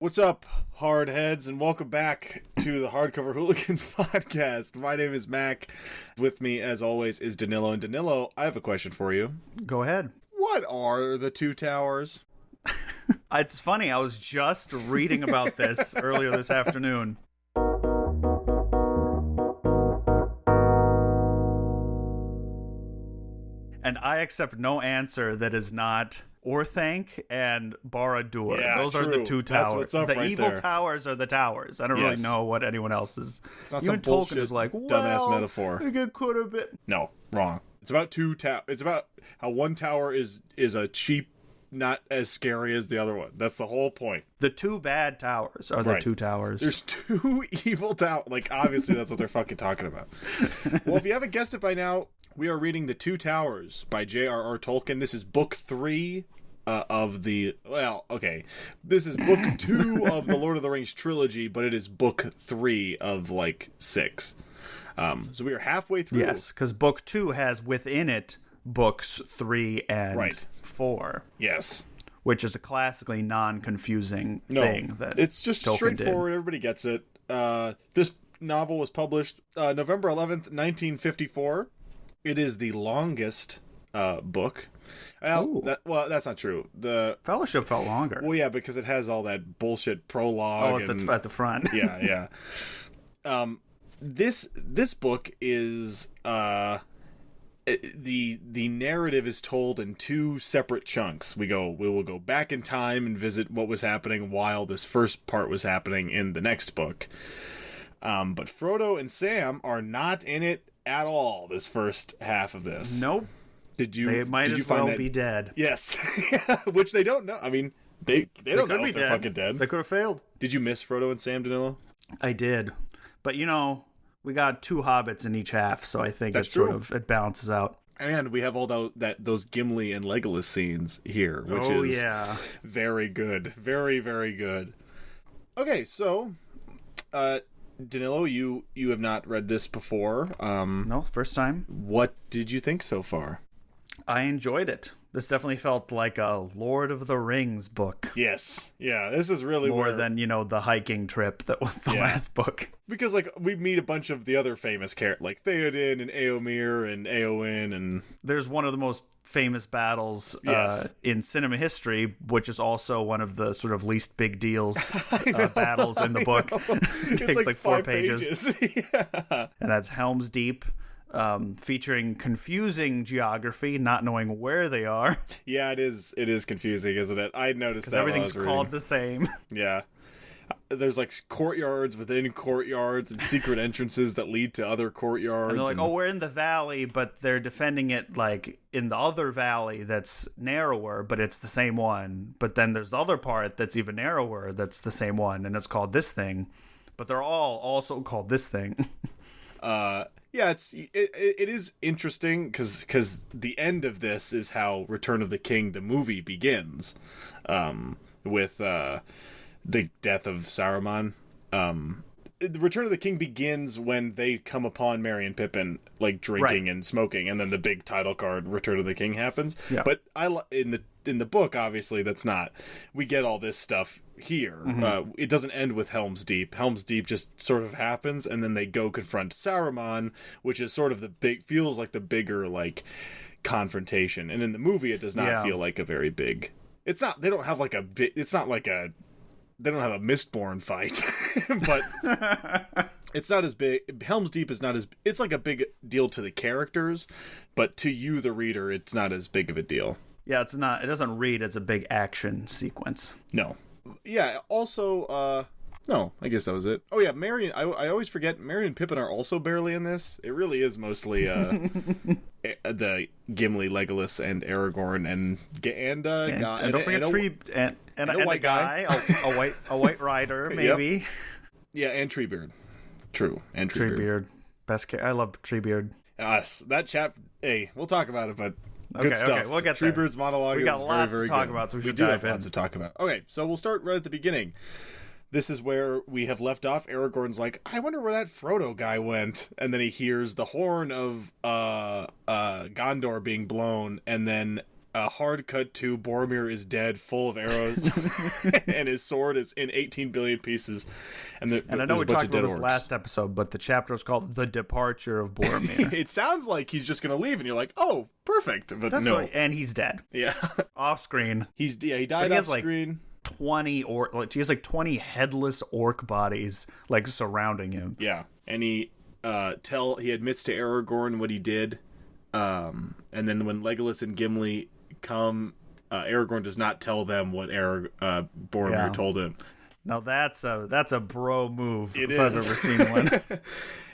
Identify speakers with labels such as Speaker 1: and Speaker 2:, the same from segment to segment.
Speaker 1: What's up, hardheads, and welcome back to the Hardcover Hooligans podcast. My name is Mac. With me, as always, is Danylo. And Danylo, I have a question for you.
Speaker 2: Go ahead.
Speaker 1: What are the two towers?
Speaker 2: It's funny, I was just reading about this earlier this afternoon. And I accept no answer that is not Orthanc and Barad-dûr.
Speaker 1: Yeah,
Speaker 2: Those are the two towers.
Speaker 1: That's what's up
Speaker 2: the
Speaker 1: right
Speaker 2: evil
Speaker 1: there.
Speaker 2: towers are the towers. I don't really know what anyone else is.
Speaker 1: It's not
Speaker 2: Even
Speaker 1: some bullshit,
Speaker 2: Tolkien is like,
Speaker 1: dumbass metaphor.
Speaker 2: I think it could have been.
Speaker 1: No, wrong. It's about two towers. It's about how one tower is a cheap, not as scary as the other one. That's the whole point.
Speaker 2: The two bad towers are the two towers.
Speaker 1: There's two evil towers. Like, obviously, that's what they're fucking talking about. Well, if you haven't guessed it by now, we are reading The Two Towers by J.R.R. Tolkien. This is book 3 of the... Well, okay. This is book 2 of the Lord of the Rings trilogy, but it is book 3 of, 6. So we are halfway through.
Speaker 2: Yes, because book 2 has within it books 3 and 4.
Speaker 1: Yes.
Speaker 2: Which is a classically non-confusing thing. That
Speaker 1: it's just
Speaker 2: Tolkien
Speaker 1: straightforward.
Speaker 2: did.
Speaker 1: Everybody gets it. This novel was published November 11th, 1954. It is the longest book. That's not true. The
Speaker 2: Fellowship felt longer.
Speaker 1: Well, yeah, because it has all that bullshit prologue.
Speaker 2: At the front.
Speaker 1: Yeah. This book is the narrative is told in two separate chunks. We will go back in time and visit what was happening while this first part was happening in the next book. But Frodo and Sam are not in it at all. This first half of this.
Speaker 2: Nope.
Speaker 1: They
Speaker 2: might as well be dead.
Speaker 1: Yes, which they don't know. I mean, they don't know if they're fucking dead.
Speaker 2: They could have failed.
Speaker 1: Did you miss Frodo and Sam, Danilo?
Speaker 2: I did, but we got 2 hobbits in each half, so I think it balances out.
Speaker 1: And we have all those Gimli and Legolas scenes here, which is very good, very very good. Okay, so Danilo, you have not read this before.
Speaker 2: No, first time.
Speaker 1: What did you think so far?
Speaker 2: I enjoyed it. This definitely felt like a Lord of the Rings book.
Speaker 1: Yes. Yeah, this is really
Speaker 2: more than, the hiking trip that was the last book. Because,
Speaker 1: we meet a bunch of the other famous characters, like Theoden and Éomer and Éowyn, and...
Speaker 2: There's one of the most famous battles in cinema history, which is also one of the sort of least big deals battles in the book. It takes like 4 pages. Yeah. And that's Helm's Deep. Featuring confusing geography, not knowing where they are.
Speaker 1: Yeah, it is confusing, isn't it? I noticed that
Speaker 2: everything's called the same.
Speaker 1: Yeah. There's courtyards within courtyards and secret entrances that lead to other courtyards.
Speaker 2: And they're like, we're in the valley, but they're defending it in the other valley that's narrower, but it's the same one. But then there's the other part that's even narrower that's the same one, and it's called this thing. But they're all also called this thing.
Speaker 1: Yeah, it is interesting because the end of this is how Return of the King, the movie, begins, with the death of Saruman. The Return of the King begins when they come upon Merry and Pippin drinking and smoking, and then the big title card Return of the King happens. Yeah. But in the book, obviously, that's not. We get all this stuff here. Mm-hmm. It doesn't end with Helm's Deep. Helm's Deep just sort of happens, and then they go confront Saruman, which is sort of feels like the bigger confrontation. And in the movie, it does not feel like a very big. It's not. They don't have It's not like a. They don't have a Mistborn fight, but it's not as big. Helm's Deep is not as... It's like a big deal to the characters, but to you, the reader, it's not as big of a deal.
Speaker 2: Yeah, it's not. It doesn't read as a big action sequence.
Speaker 1: No. Yeah, also... No, I guess that was it. Oh yeah, Merry... I always forget, Merry and Pippin are also barely in this. It really is mostly the Gimli, Legolas, and Aragorn, and
Speaker 2: don't forget Tree... And a white guy, a white rider, maybe.
Speaker 1: Yep. Yeah, and Treebeard. True, and Treebeard.
Speaker 2: Best. I love Treebeard.
Speaker 1: That chap. Hey, we'll talk about it, but good stuff. Okay,
Speaker 2: we'll get there.
Speaker 1: Treebeard's monologue.
Speaker 2: We got
Speaker 1: is
Speaker 2: lots
Speaker 1: very, very
Speaker 2: to talk
Speaker 1: good.
Speaker 2: about, so we should dive in.
Speaker 1: Lots to talk about. Okay, so we'll start right at the beginning. This is where we have left off. Aragorn's like, I wonder where that Frodo guy went, and then he hears the horn of Gondor being blown, and then a hard cut to Boromir is dead, full of arrows, and his sword is in 18 billion pieces. And
Speaker 2: I know we talked about this last episode, but the chapter is called "The Departure of Boromir."
Speaker 1: It sounds like he's just going to leave, and you're like, "Oh, perfect!" But
Speaker 2: That's
Speaker 1: no,
Speaker 2: right. And he's dead.
Speaker 1: Yeah,
Speaker 2: Off screen.
Speaker 1: he died off screen.
Speaker 2: 20 he has like 20 headless orc bodies like surrounding him.
Speaker 1: Yeah, and he admits to Aragorn what he did. And then when Legolas and Gimli come, Aragorn does not tell them what Boromir told him.
Speaker 2: Now that's a bro move
Speaker 1: I've
Speaker 2: ever seen one.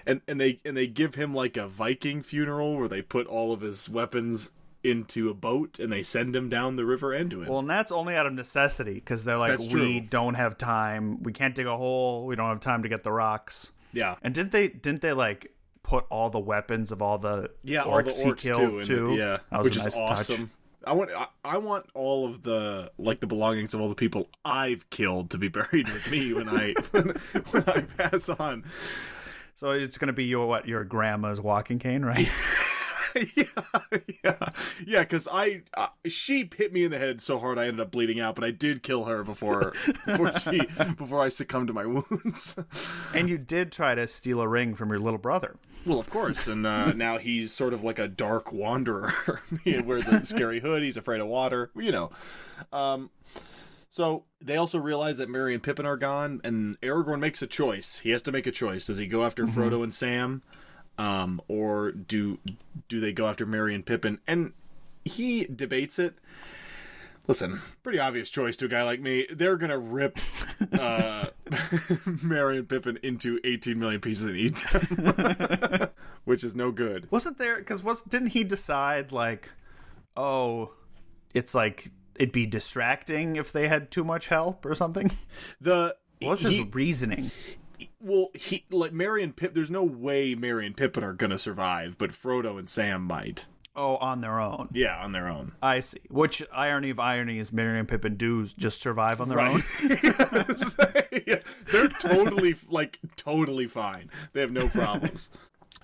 Speaker 1: and they give him like a Viking funeral where they put all of his weapons into a boat and they send him down the river Entmoot.
Speaker 2: Well, and that's only out of necessity because they're like, we don't have time. We can't dig a hole. We don't have time to get the rocks.
Speaker 1: Yeah.
Speaker 2: And didn't they like put all the weapons of all the orcs he killed too?
Speaker 1: Yeah,
Speaker 2: that was
Speaker 1: which
Speaker 2: a nice
Speaker 1: is awesome. Touch. I want all of the the belongings of all the people I've killed to be buried with me when I when I pass on.
Speaker 2: So it's gonna be your grandma's walking cane, right?
Speaker 1: yeah. Because she hit me in the head so hard I ended up bleeding out, but I did kill her before I succumbed to my wounds.
Speaker 2: And you did try to steal a ring from your little brother.
Speaker 1: Well, of course, and now he's sort of like a dark wanderer. He wears a scary hood. He's afraid of water. So they also realize that Merry and Pippin are gone, and Aragorn makes a choice. He has to make a choice. Does he go after Frodo and Sam? Or do they go after Merry and Pippin? And he debates it. Listen, pretty obvious choice to a guy like me. They're gonna rip Merry and Pippin into 18 million pieces and eat them, which is no good.
Speaker 2: Wasn't there? Because didn't he decide like, it's like it'd be distracting if they had too much help or something? What's his reasoning?
Speaker 1: Well, Merry and Pip. There's no way Merry and Pippin are gonna survive, but Frodo and Sam might.
Speaker 2: Oh, on their own.
Speaker 1: Yeah, on their own.
Speaker 2: I see. Which irony of irony is Merry and Pippin do just survive on their own?
Speaker 1: Yes. Yeah. They're totally fine. They have no problems.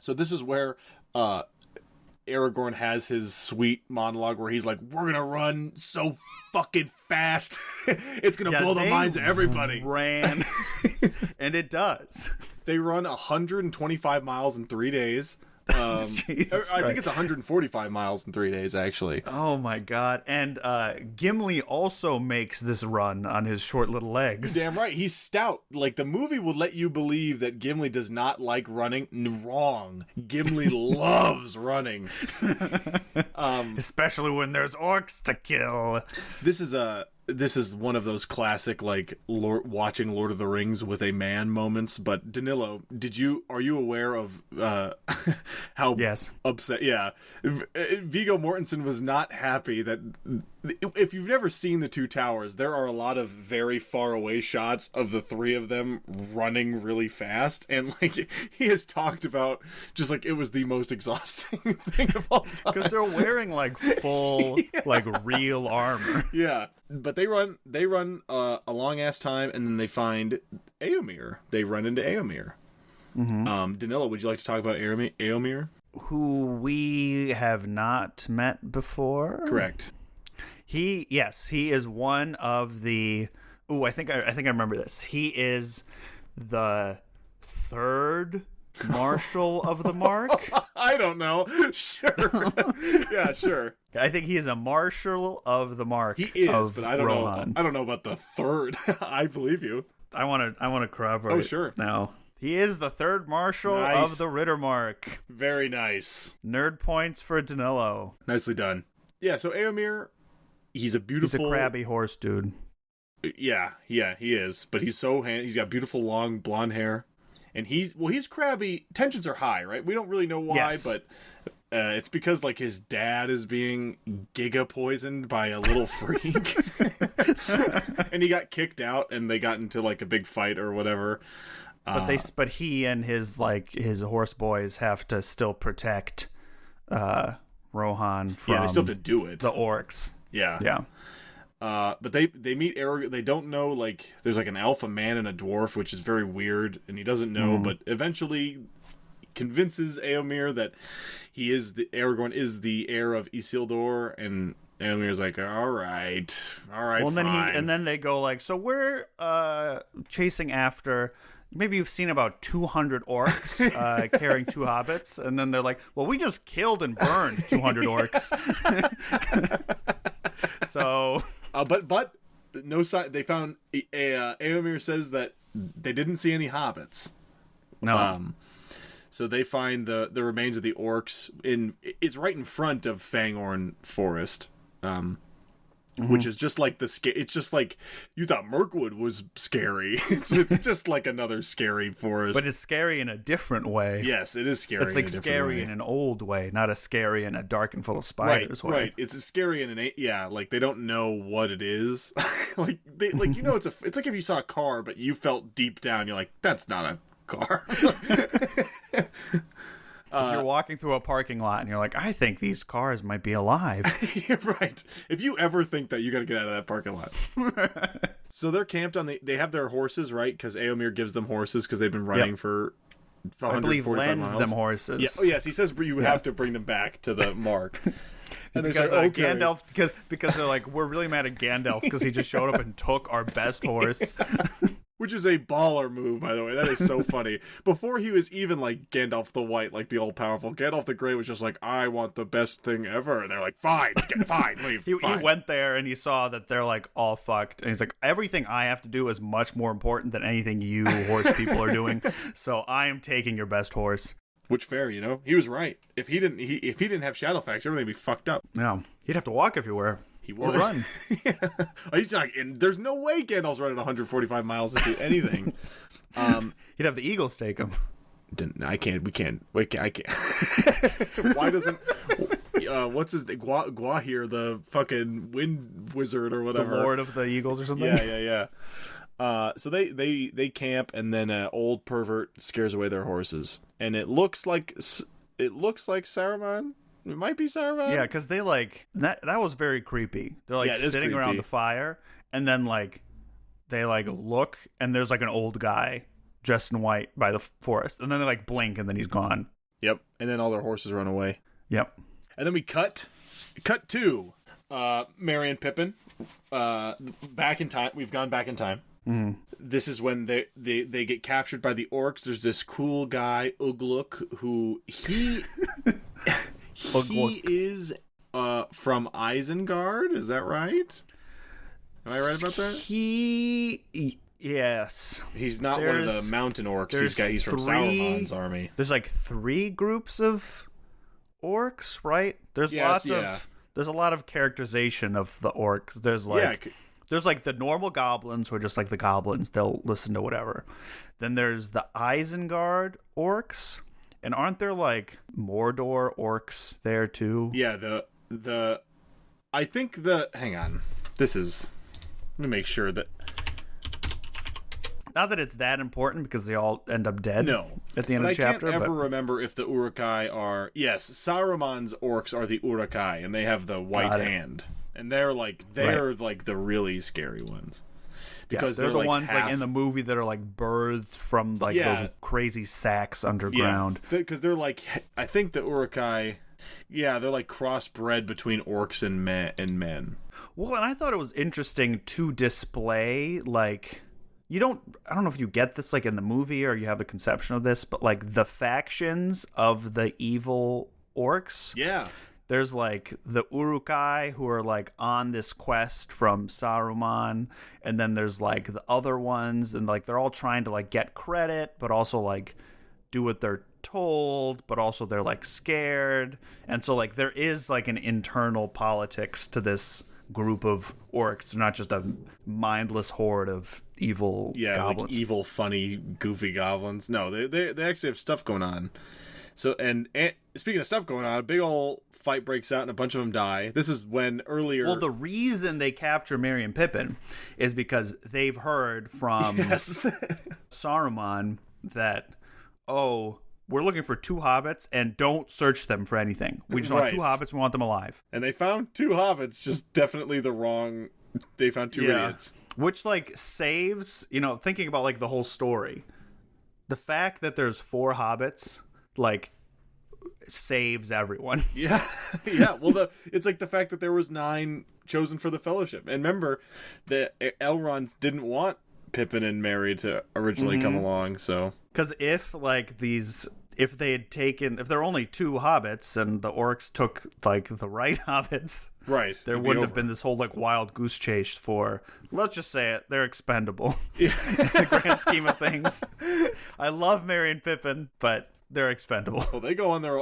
Speaker 1: So this is where Aragorn has his sweet monologue where he's like, "We're gonna run so fucking fast, it's gonna blow the minds of everybody."
Speaker 2: Ran, and it does.
Speaker 1: They run 125 miles in 3 days. I think it's 145 miles in 3 days, actually.
Speaker 2: Oh my god. And Gimli also makes this run on his short little legs.
Speaker 1: Damn right, he's stout. Like, the movie would let you believe that Gimli does not like running. Wrong. Gimli loves running.
Speaker 2: Especially when there's orcs to kill.
Speaker 1: This is one of those classic, like, watching Lord of the Rings with a man moments. But Danylo, are you aware of how upset? Yeah, Viggo Mortensen was not happy that. If you've never seen The Two Towers, there are a lot of very far away shots of the three of them running really fast, and like he has talked about just like it was the most exhausting thing of all time
Speaker 2: because they're wearing like full like real armor.
Speaker 1: Yeah, but they run a long ass time, and then they find Éomer. They run into Éomer. Danylo, would you like to talk about Éomer? Who
Speaker 2: we have not met before?
Speaker 1: Correct.
Speaker 2: He is one of the. I think I remember this. He is the third Marshal of the Mark.
Speaker 1: I don't know. Sure. Yeah, sure.
Speaker 2: I think he is a Marshal of the Mark.
Speaker 1: He is, but I don't know. I don't know about the third. I believe you.
Speaker 2: I want to corroborate.
Speaker 1: Oh, sure.
Speaker 2: Now he is the third Marshal of the Rittermark.
Speaker 1: Very nice.
Speaker 2: Nerd points for Danylo.
Speaker 1: Nicely done. Yeah. So Éomer. He's a
Speaker 2: crabby horse dude.
Speaker 1: Yeah, he is. But he's he's got beautiful long blonde hair, and he's crabby. Tensions are high, right? We don't really know why, but it's because like his dad is being giga poisoned by a little freak, and he got kicked out, and they got into like a big fight or whatever.
Speaker 2: But he and his horse boys have to still protect Rohan from.
Speaker 1: Yeah, they still have to do it.
Speaker 2: The orcs.
Speaker 1: Yeah. But they meet Aragorn. They don't know, like, there's like an alpha man and a dwarf, which is very weird, and he doesn't know, but eventually convinces Éomer that Aragorn is the heir of Isildur, and Éomer's like, all right,
Speaker 2: well,
Speaker 1: fine.
Speaker 2: And then they go like, so we're chasing after. Maybe you've seen about 200 orcs carrying 2 hobbits, and then they're like, well, we just killed and burned 200 orcs. So,
Speaker 1: but no sign. They found Éomer says that they didn't see any hobbits.
Speaker 2: No.
Speaker 1: So they find the remains of the orcs it's right in front of Fangorn Forest. Which is just like it's just like you thought Mirkwood was scary. It's just like another scary forest.
Speaker 2: But it's scary in a different way.
Speaker 1: Yes, it is scary.
Speaker 2: It's like scary in an old way, not a scary in a dark and full of spiders way.
Speaker 1: Right. It's a scary in like they don't know what it is. like it's like if you saw a car but you felt deep down you're like, that's not a car.
Speaker 2: If you're walking through a parking lot and you're like, I think these cars might be alive.
Speaker 1: You're right. If you ever think that, you got to get out of that parking lot. So they're camped on they have their horses, right? Because Éomer gives them horses because they've been running for 145
Speaker 2: I believe lends
Speaker 1: miles.
Speaker 2: them horses.
Speaker 1: Yeah. Oh, yes. He says you have to bring them back to the mark. And
Speaker 2: because okay. Gandalf, because they're like, we're really mad at Gandalf because he just showed up and took our best horse.
Speaker 1: Which is a baller move, by the way. That is so funny. Before he was even like Gandalf the White, like the all-powerful. Gandalf the Grey was just like, I want the best thing ever. And they're like, fine, leave.
Speaker 2: He went there and he saw that they're like all fucked. And he's like, everything I have to do is much more important than anything you horse people are doing. So I am taking your best horse.
Speaker 1: Which fair, he was right. If he didn't have Shadowfax, everything would be fucked up.
Speaker 2: No, he'd have to walk everywhere.
Speaker 1: He would.
Speaker 2: Or run.
Speaker 1: Yeah. He's not, and there's no way Gandalf's running 145 miles to do anything.
Speaker 2: He'd have the eagles take him.
Speaker 1: I can't. I can't. Why doesn't? What's his name? Gwahir, the fucking wind wizard or whatever,
Speaker 2: the Lord of the Eagles or something.
Speaker 1: Yeah. So they camp, and then an old pervert scares away their horses, and it looks like Saruman. It might be Saruman.
Speaker 2: Yeah, because they like that was very creepy. They're like sitting around the fire, and then like they like look, and there's like an old guy dressed in white by the forest, and then they like blink, and then he's gone.
Speaker 1: Yep, and then all their horses run away.
Speaker 2: Yep,
Speaker 1: and then we cut to Merry and Pippin back in time. We've gone back in time.
Speaker 2: Mm.
Speaker 1: This is when they get captured by the orcs. There's this cool guy Ugluk who he is from Isengard. Is that right? Am I right about that?
Speaker 2: Yes.
Speaker 1: He's not one of the mountain orcs. He's from Sauron's army.
Speaker 2: There's like 3 groups of orcs, right? There's there's a lot of characterization of the orcs. There's like the normal goblins who are just like the goblins. They'll listen to whatever. Then there's the Isengard orcs. And aren't there like Mordor orcs there too?
Speaker 1: Yeah, I think hang on. Let me make sure that
Speaker 2: not that it's that important because they all end up dead.
Speaker 1: No.
Speaker 2: At the end of the chapter.
Speaker 1: I can't ever remember if the Uruk-hai are Saruman's orcs are the Uruk-hai, and they have the white hand. And they're like the really scary ones. Because
Speaker 2: they're the ones like in the movie that are like birthed from like those crazy sacks underground.
Speaker 1: Because they're like, I think the Uruk-hai, they're like crossbred between orcs and men.
Speaker 2: Well, and I thought it was interesting to display like I don't know if you get this like in the movie or you have a conception of this, but like the factions of the evil orcs.
Speaker 1: Yeah.
Speaker 2: There's like the Uruk-hai who are like on this quest from Saruman, and then there's like the other ones, and like they're all trying to like get credit, but also like do what they're told, but also they're like scared, and so like there is like an internal politics to this group of orcs. They're not just a mindless horde of evil goblins.
Speaker 1: Like evil, funny, goofy goblins. No, they actually have stuff going on. So and speaking of stuff going on, a big old fight breaks out and a bunch of them die. This is when earlier.
Speaker 2: Well, the reason they capture Merry and Pippin is because they've heard from Saruman that we're looking for 2 hobbits and don't search them for anything. We just want 2 hobbits. We want them alive.
Speaker 1: And they found 2 hobbits, just definitely the wrong. They found 2 idiots,
Speaker 2: which like saves thinking about like the whole story. The fact that there's 4 hobbits like saves everyone.
Speaker 1: Yeah. Yeah. Well, it's like the fact that there was 9 chosen for the Fellowship. And remember that Elrond didn't want Pippin and Merry to originally come along, so...
Speaker 2: Because if there were only 2 hobbits and the orcs took like the right hobbits,
Speaker 1: right,
Speaker 2: there wouldn't have been this whole like wild goose chase for, let's just say it, they're expendable. Yeah. In the grand scheme of things. I love Merry and Pippin, but they're expendable.
Speaker 1: Well, they go on their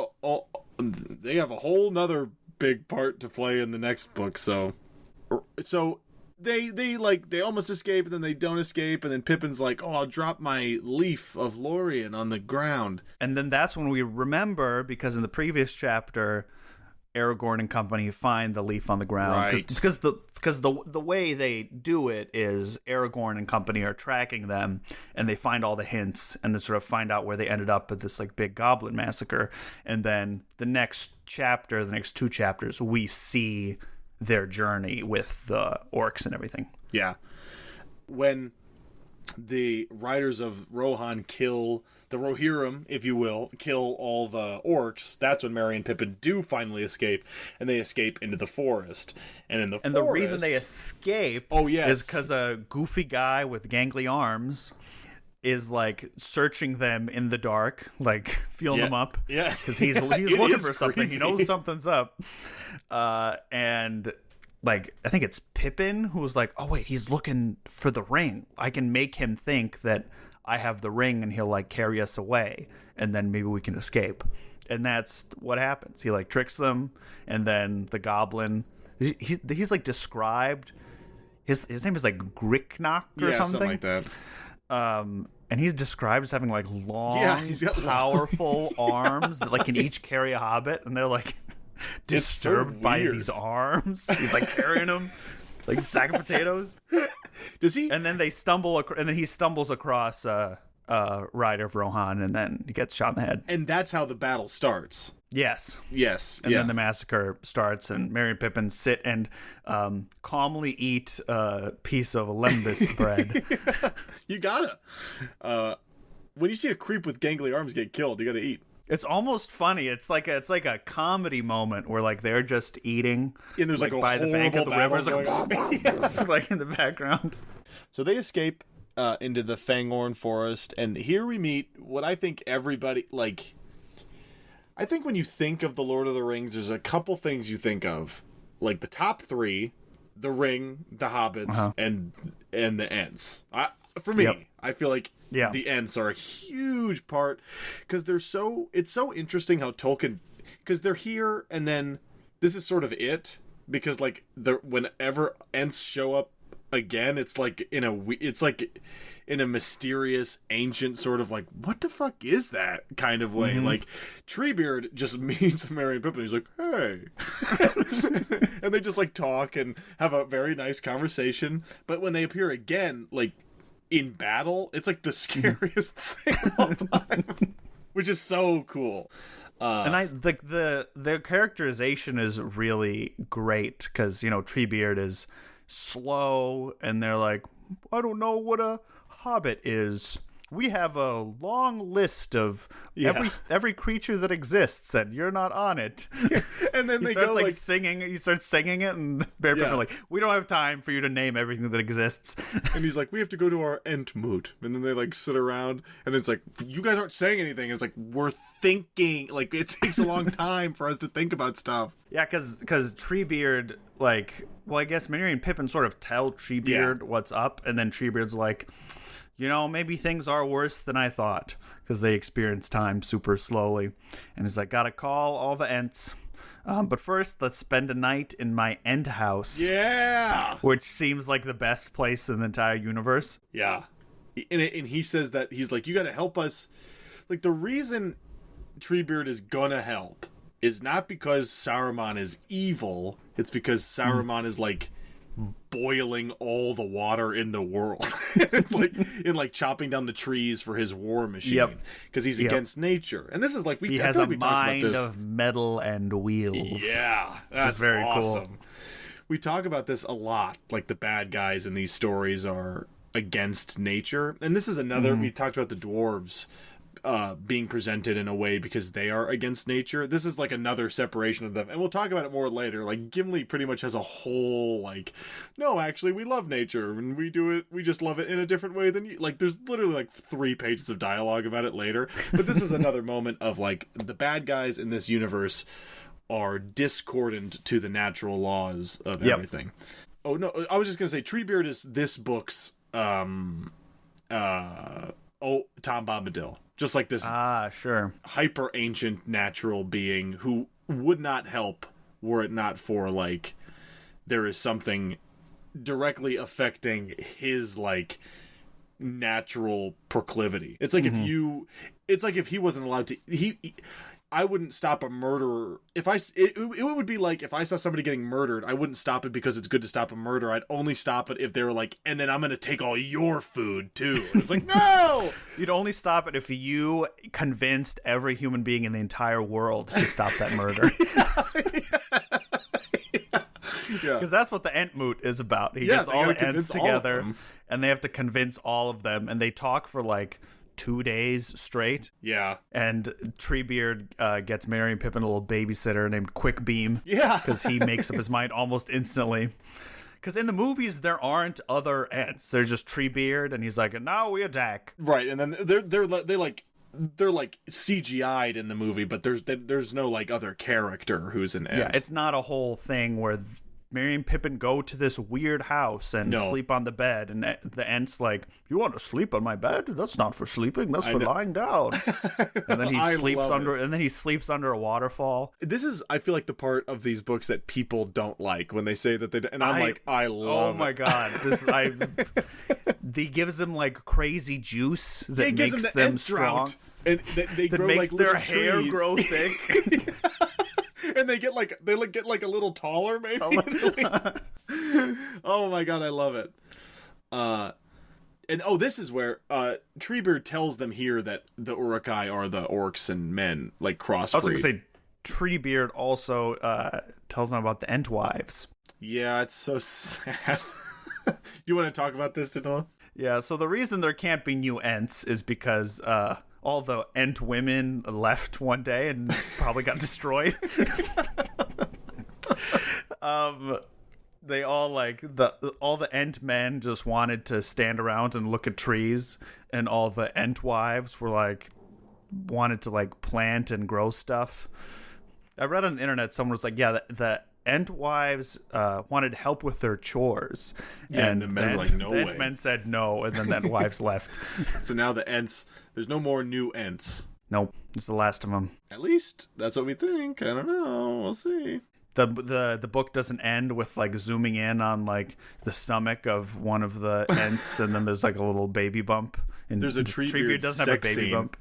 Speaker 1: they have a whole nother big part to play in the next book, so they almost escape, and then they don't escape, and then Pippin's like, oh, I'll drop my leaf of Lorien on the ground.
Speaker 2: And then that's when we remember, because in the previous chapter, Aragorn and company find the leaf on the ground.
Speaker 1: Right.
Speaker 2: Because the way they do it is Aragorn and company are tracking them, and they find all the hints, and they sort of find out where they ended up at this like big goblin massacre. And then the next 2 chapters, we see their journey with the orcs and everything.
Speaker 1: Yeah. When the riders of Rohan kill the Rohirrim, if you will, kill all the orcs, that's when Merry and Pippin do finally escape, and they escape into the forest. And in the forest...
Speaker 2: the reason they escape is because a goofy guy with gangly arms is like searching them in the dark, like feeling them up.
Speaker 1: Yeah.
Speaker 2: Because he's looking for something. He knows something's up. And like, I think it's Pippin who was like, oh wait, he's looking for the ring. I can make him think that I have the ring and he'll like carry us away, and then maybe we can escape. And that's what happens. He like tricks them, and then the goblin, he's like described, his name is like Gricknock or something
Speaker 1: like that.
Speaker 2: And he's described as having like long, powerful arms that like can each carry a hobbit, and they're like disturbed by these arms. He's like carrying them like a sack of potatoes.
Speaker 1: Does he?
Speaker 2: And then they stumble, and then he stumbles across Rider of Rohan, and then he gets shot in the head.
Speaker 1: And that's how the battle starts.
Speaker 2: Yes.
Speaker 1: And
Speaker 2: then the massacre starts, and Merry and Pippin sit and calmly eat a piece of lembas bread.
Speaker 1: You gotta. When you see a creep with gangly arms get killed, you gotta eat.
Speaker 2: It's almost funny. It's like a comedy moment where like they're just eating,
Speaker 1: and there's like a
Speaker 2: by the bank of the river,
Speaker 1: like,
Speaker 2: like in the background.
Speaker 1: So they escape into the Fangorn forest, and here we meet what I think everybody like. I think when you think of the Lord of the Rings, there's a couple things you think of, like the top 3: the Ring, the Hobbits, and the Ents. For me, I feel like the Ents are a huge part because it's so interesting how Tolkien, because they're here and then this is sort of it, because like whenever Ents show up again, it's like in a mysterious ancient sort of like, what the fuck is that kind of way. Like Treebeard just meets Merry and Pippin, he's like, hey. And they just like talk and have a very nice conversation, but when they appear again, like in battle, it's like the scariest thing of all time. Which is so cool.
Speaker 2: And their characterization is really great, because Treebeard is slow, and they're like, I don't know what a hobbit is. We have a long list of every creature that exists, and you're not on it.
Speaker 1: And then
Speaker 2: he starts singing. He starts singing it, and Bear Pippin are like, we don't have time for you to name everything that exists.
Speaker 1: And he's like, we have to go to our Entmoot. And then they like sit around, and it's like, you guys aren't saying anything. It's like, we're thinking. Like, it takes a long time for us to think about stuff.
Speaker 2: Yeah, because Treebeard, like, well, I guess Merry and Pippin sort of tell Treebeard what's up, and then Treebeard's like, maybe things are worse than I thought, because they experience time super slowly. And he's like, gotta call all the Ents. But first, let's spend a night in my Ent house.
Speaker 1: Yeah!
Speaker 2: Which seems like the best place in the entire universe.
Speaker 1: Yeah. And he says that, he's like, you gotta help us. Like, the reason Treebeard is gonna help is not because Saruman is evil, it's because Saruman is like boiling all the water in the world. It's like in like chopping down the trees for his war machine, because he's against nature. And this is like
Speaker 2: he has a mind of metal and wheels.
Speaker 1: Yeah, that's very awesome. Cool. We talk about this a lot. Like the bad guys in these stories are against nature, and this is another. We talked about the dwarves being presented in a way because they are against nature. This is like another separation of them, and we'll talk about it more later. Like Gimli pretty much has a whole like, no, actually we love nature and we just love it in a different way than you. Like there's literally like 3 pages of dialogue about it later. But this is another moment of like the bad guys in this universe are discordant to the natural laws of everything. Oh no, I was just gonna say Treebeard is this book's Tom Bombadil. Just like this hyper ancient natural being who would not help were it not for like there is something directly affecting his like natural proclivity. It's like if he wasn't allowed to I wouldn't stop a murderer. It would be like if I saw somebody getting murdered, I wouldn't stop it because it's good to stop a murder. I'd only stop it if they were like, and then I'm going to take all your food too. And it's like, no!
Speaker 2: You'd only stop it if you convinced every human being in the entire world to stop that murder. Because that's what the Entmoot is about. He gets all the Ents together, and they have to convince all of them, and they talk for like 2 days straight.
Speaker 1: Yeah.
Speaker 2: And Treebeard gets Merry and Pippin a little babysitter named Quickbeam.
Speaker 1: Yeah.
Speaker 2: Because he makes up his mind almost instantly. Because in the movies, there aren't other Ents. There's just Treebeard, and he's like, and now we attack.
Speaker 1: Right, and then they're like CGI'd in the movie, but there's no like other character who's an Ent.
Speaker 2: Yeah, it's not a whole thing where Merry and Pippin go to this weird house and sleep on the bed, and the Ent's like, you want to sleep on my bed? That's not for sleeping, that's for lying down. And then he sleeps under a waterfall.
Speaker 1: This is, I feel like, the part of these books that people don't like when they say that they, and I'm like, I love it.
Speaker 2: Oh my god, he gives them like crazy juice that makes them strong.
Speaker 1: And they grow
Speaker 2: makes
Speaker 1: like
Speaker 2: their
Speaker 1: little
Speaker 2: hair
Speaker 1: trees.
Speaker 2: grow thick.
Speaker 1: And they get like a little taller, maybe. Oh my god, I love it. And this is where Treebeard tells them here that the Uruk-hai are the orcs and men, like crossbreed.
Speaker 2: I was going to say, Treebeard also tells them about the Entwives.
Speaker 1: Yeah, it's so sad. You want to talk about this, Danylo?
Speaker 2: Yeah, so the reason there can't be new Ents is because all the Ent women left one day and probably got destroyed. They all all the Ent men just wanted to stand around and look at trees, and all the Ent wives were like wanted to like plant and grow stuff. I read on the internet someone was like, yeah, the Ent wives wanted help with their chores, and the men were like, no way. The Ent men said no, and then the Ent wives left.
Speaker 1: So now the Ents, there's no more new Ents.
Speaker 2: Nope, it's the last of them.
Speaker 1: At least that's what we think. I don't know. We'll see.
Speaker 2: The book doesn't end with like zooming in on like the stomach of one of the Ents, and then there's like a little baby bump. And
Speaker 1: there's a Treebeard
Speaker 2: doesn't have a baby
Speaker 1: scene.
Speaker 2: Bump.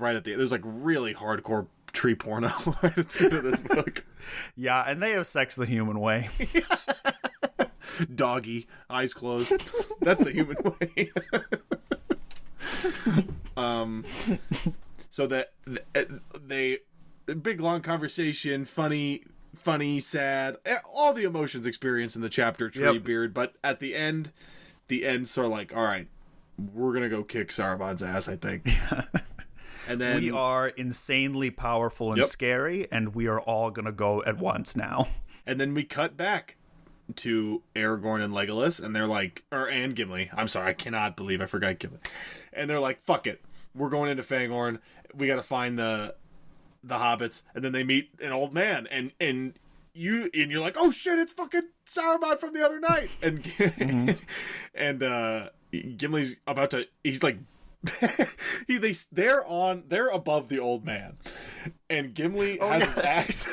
Speaker 1: Right at the end. There's like really hardcore tree porno right at the end of this book.
Speaker 2: Yeah, and they have sex the human way.
Speaker 1: Doggy, eyes closed. That's the human way. So that they big long conversation, funny, sad, all the emotions experienced in the chapter Treebeard. Yep. But at the end, the Ents are like, all right, we're gonna go kick Saruman's ass, I think. And then
Speaker 2: we are insanely powerful and scary, and we are all gonna go at once now.
Speaker 1: And then we cut back to Aragorn and Legolas, and they're like, and Gimli. I'm sorry, I cannot believe I forgot Gimli. And they're like, fuck it, we're going into Fangorn. We got to find the hobbits. And then they meet an old man, and you're like, oh shit, it's fucking Saruman from the other night. And and Gimli's about to. He's like. They're above the old man, and Gimli has his axe.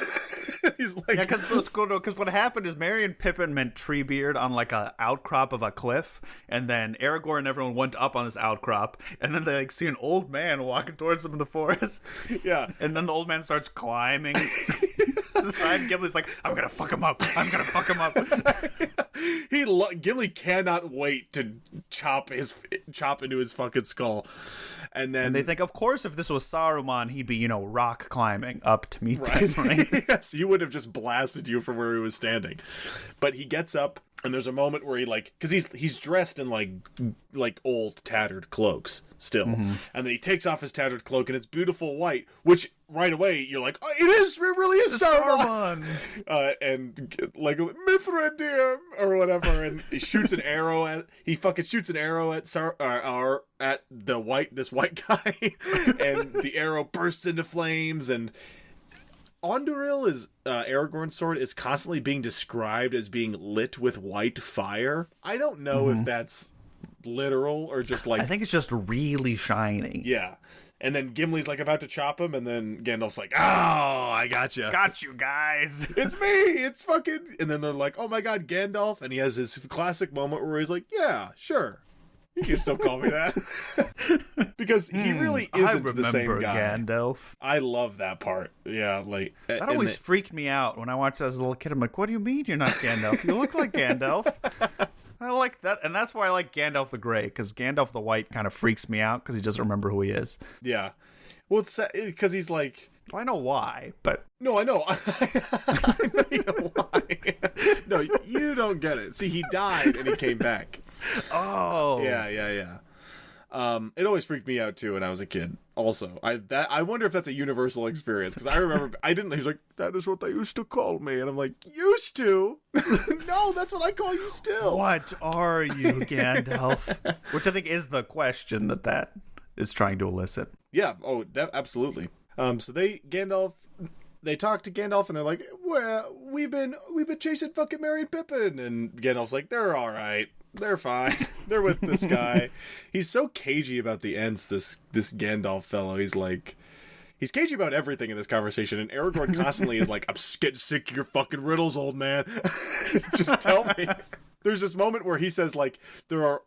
Speaker 1: He's like,
Speaker 2: yeah, because what happened is Merry and Pippin met Treebeard on like a outcrop of a cliff, and then Aragorn and everyone went up on this outcrop, and then they like see an old man walking towards them in the forest.
Speaker 1: Yeah,
Speaker 2: and then the old man starts climbing the side. Gimli's like, I'm gonna fuck him up.
Speaker 1: Gimli cannot wait to chop into his fucking skull, and they
Speaker 2: think, of course, if this was Saruman, he'd be rock climbing up to meet them. Right?
Speaker 1: Yes, he would have just blasted you from where he was standing. But he gets up And there's a moment where he like, because he's dressed in like old tattered cloaks still, and then he takes off his tattered cloak and it's beautiful white, which right away you're like, oh, it really is Saruman. And like Mithrandir or whatever, and he shoots an arrow at at this white guy, and the arrow bursts into flames. And Anduril is Aragorn's sword is constantly being described as being lit with white fire. I don't know if that's literal or just like,
Speaker 2: I think it's just really shining.
Speaker 1: Yeah. And then Gimli's like about to chop him, and then Gandalf's like, "Oh, I gotcha.
Speaker 2: Got you guys.
Speaker 1: It's me. It's fucking." And then they're like, "Oh my god, Gandalf!" And he has this classic moment where he's like, "Yeah, sure. You can still call me that." Because he really isn't the same guy.
Speaker 2: Gandalf.
Speaker 1: I love that part. Yeah, like
Speaker 2: that always freaked me out when I watched that as a little kid. I'm like, "What do you mean you're not Gandalf? You look like Gandalf." I like that, and that's why I like Gandalf the Grey, because Gandalf the White kind of freaks me out because he doesn't remember who he is.
Speaker 1: Yeah, well, it's because he's like.
Speaker 2: Well, I know why, but
Speaker 1: no, I know. I know why. No, you don't get it. See, he died and he came back.
Speaker 2: Oh,
Speaker 1: yeah. It always freaked me out too when I was a kid. Also, I wonder if that's a universal experience, because I remember I didn't. He's like, "That is what they used to call me," and I'm like, "Used to? No, that's what I call you still."
Speaker 2: What are you, Gandalf? Which I think is the question that is trying to elicit.
Speaker 1: Yeah. Oh, absolutely. So they talk to Gandalf and they're like, "Well, we've been chasing fucking Merry and Pippin," and Gandalf's like, "They're all right. They're fine. They're with this guy." He's so cagey about the Ents, this Gandalf fellow. He's cagey about everything in this conversation, and Aragorn constantly is like, "I'm getting sick of your fucking riddles, old man. Just tell me." There's this moment where he says, like, there are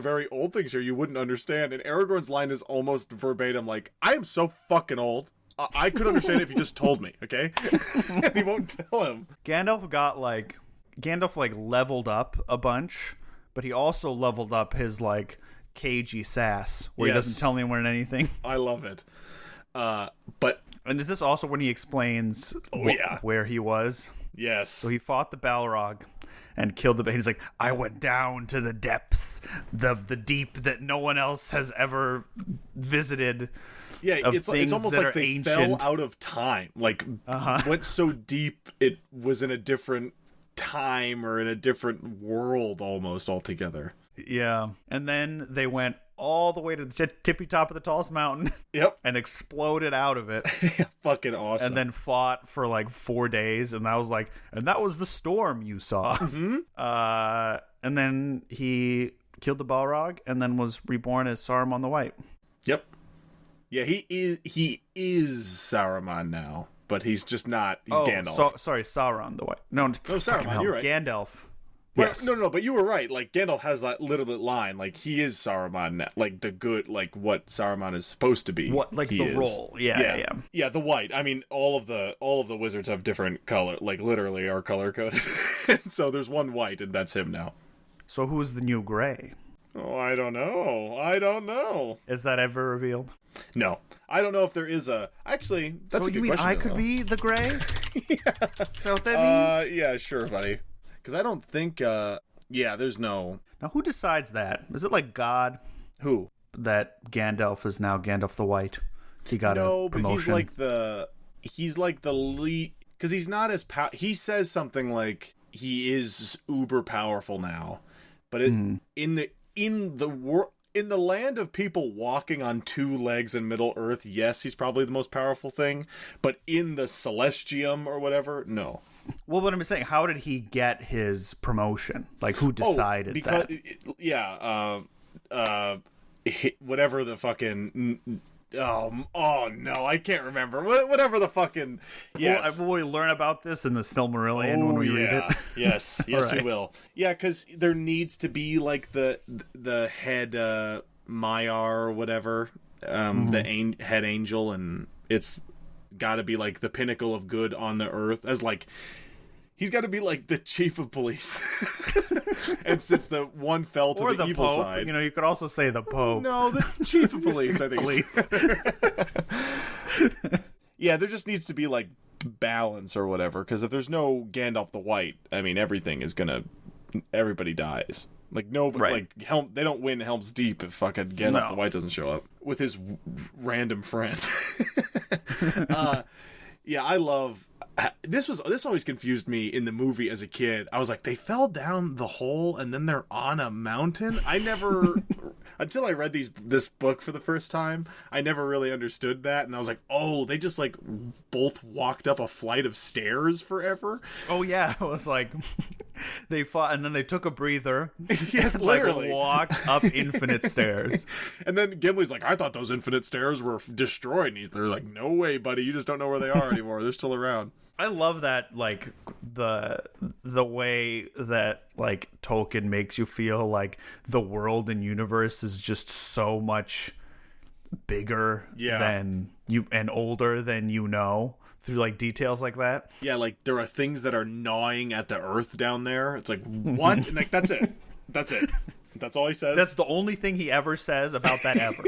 Speaker 1: very old things here you wouldn't understand, and Aragorn's line is almost verbatim, like, "I am so fucking old. I could understand it if you just told me, okay?" And he won't tell him.
Speaker 2: Gandalf leveled up a bunch, but he also leveled up his like cagey sass where he doesn't tell anyone anything.
Speaker 1: I love it.
Speaker 2: And is this also when he explains where he was?
Speaker 1: Yes.
Speaker 2: So he fought the Balrog and killed the. He's like, "I went down to the depths, the deep that no one else has ever visited."
Speaker 1: Yeah, it's almost like they
Speaker 2: ancient.
Speaker 1: fell out of time. Like, went so deep it was in a different time or in a different world almost altogether.
Speaker 2: Yeah, and then they went all the way to the tippy top of the tallest mountain.
Speaker 1: Yep.
Speaker 2: And exploded out of it.
Speaker 1: Fucking awesome.
Speaker 2: And then fought for like 4 days, and that was the storm you saw.
Speaker 1: Mm-hmm.
Speaker 2: And then he killed the Balrog, and then was reborn as Saruman the White.
Speaker 1: Yep. Yeah, he is Saruman now, but he's just not. He's Gandalf.
Speaker 2: Sorry, Sauron the White. No,
Speaker 1: Saruman. You're right.
Speaker 2: Gandalf.
Speaker 1: Well, yes. No, but you were right. Like, Gandalf has that literal line. Like, he is Saruman now. Like, the good, like, what Saruman is supposed to be.
Speaker 2: What, like, the role. Yeah.
Speaker 1: Yeah, the white. I mean, all of the wizards have different color. Like, literally are color-coded. So there's one white, and that's him now.
Speaker 2: So who's the new gray?
Speaker 1: Oh, I don't know.
Speaker 2: Is that ever revealed?
Speaker 1: No. I don't know if there is a... Actually, that's a good question.
Speaker 2: So you mean I could be the gray?
Speaker 1: Yeah.
Speaker 2: Is that what that means?
Speaker 1: Yeah, sure, buddy. Because I don't think, there's no...
Speaker 2: Now, who decides that? Is it like God?
Speaker 1: Who?
Speaker 2: That Gandalf is now Gandalf the White. He got a promotion.
Speaker 1: But he's like the lead... Because he's not as... He says something like, he is uber powerful now. But in the land of people walking on two legs in Middle Earth, yes, he's probably the most powerful thing. But in the Celestium or whatever, no.
Speaker 2: Well, what I'm saying, how did he get his promotion? Like, who decided that?
Speaker 1: Yeah, whatever the fucking... Oh no, I can't remember. Whatever the fucking... Yes.
Speaker 2: Will we learn about this in the Silmarillion when we read it?
Speaker 1: Yes, right. We will. Yeah, because there needs to be, like, the head Maiar or whatever, the head angel, and it's got to be, like, the pinnacle of good on the earth, as, like... He's got to be, like, the chief of police. And since the one fell to the evil
Speaker 2: Pope,
Speaker 1: side...
Speaker 2: you could also say the Pope.
Speaker 1: No, the chief of police, I think. Yeah, there just needs to be, like, balance or whatever. Because if there's no Gandalf the White, I mean, everybody dies. Like, no,
Speaker 2: right.
Speaker 1: like, they don't win Helm's Deep if fucking Gandalf the White doesn't show up with his random friends. Yeah, I love... This always confused me in the movie as a kid. I was like, they fell down the hole and then they're on a mountain? I never... Until I read this book for the first time, I never really understood that. And I was like, oh, they just, like, both walked up a flight of stairs forever?
Speaker 2: Oh, yeah. It was like... They fought, and then they took a breather.
Speaker 1: Yes, literally.
Speaker 2: Like, walked up infinite stairs.
Speaker 1: And then Gimli's like, I thought those infinite stairs were destroyed. And they're like, no way, buddy. You just don't know where they are anymore. They're still around.
Speaker 2: I love that, like, the way that, like, Tolkien makes you feel like the world and universe is just so much bigger than you, and older than you know, through, like, details like that.
Speaker 1: Yeah, like, there are things that are gnawing at the earth down there. It's like, what? And, like, that's it. That's it. That's all he says.
Speaker 2: That's the only thing he ever says about that ever.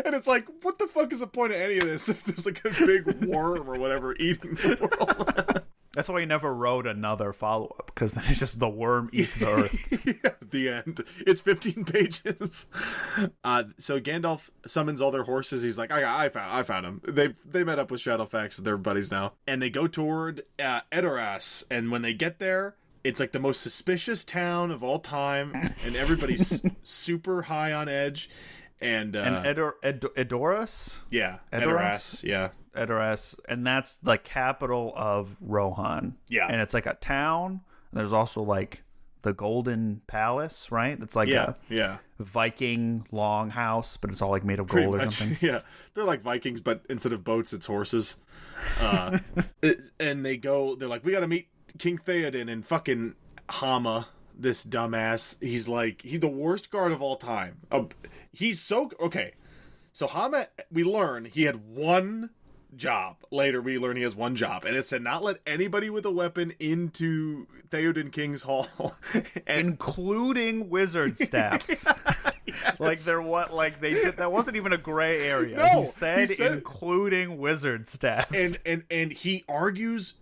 Speaker 1: And it's like, what the fuck is the point of any of this if there's like a big worm or whatever eating the world?
Speaker 2: That's why he never wrote another follow-up, because then it's just the worm eats the earth.
Speaker 1: Yeah, the end. It's 15 pages. So Gandalf summons all their horses. He's like, I found him. They met up with Shadowfax. They're buddies now. And they go toward Edoras. And when they get there, it's like the most suspicious town of all time. And everybody's super high on edge. And
Speaker 2: Edoras?
Speaker 1: Yeah. Edoras. Yeah.
Speaker 2: Edoras, and that's the capital of Rohan.
Speaker 1: Yeah.
Speaker 2: And it's like a town. And there's also like the Golden Palace, right? It's like a Viking longhouse, but it's all like made of gold or something.
Speaker 1: Yeah. They're like Vikings, but instead of boats, it's horses. And they're like, we got to meet King Theoden, and fucking Hama, this dumbass. He's like, he's the worst guard of all time. He's so... Okay. So Hama, we learn he had one job. Later we learn he has one job, and it's to not let anybody with a weapon into Theoden King's Hall.
Speaker 2: Including wizard staffs. Yes. Like they did, that wasn't even a gray area.
Speaker 1: No,
Speaker 2: he said including wizard staffs.
Speaker 1: And he argues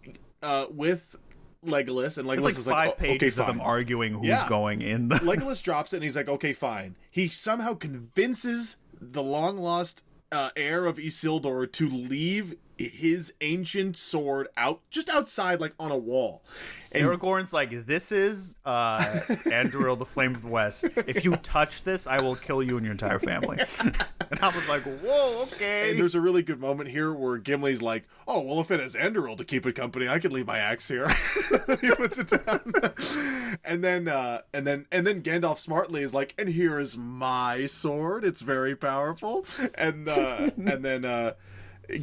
Speaker 1: with Legolas, and Legolas is like,
Speaker 2: 5 pages of them arguing who's going in.
Speaker 1: Legolas drops it, and he's like, okay, fine. He somehow convinces the long-lost heir of Isildur to leave his ancient sword just outside, like, on a wall. And
Speaker 2: Aragorn's like, this is Anduril, the Flame of the West. If you touch this, I will kill you and your entire family. And I was like, whoa, okay.
Speaker 1: And there's a really good moment here where Gimli's like, oh, well, if it has Anduril to keep it company, I could leave my axe here. He puts it down. And then Gandalf smartly is like, and here is my sword. It's very powerful. And then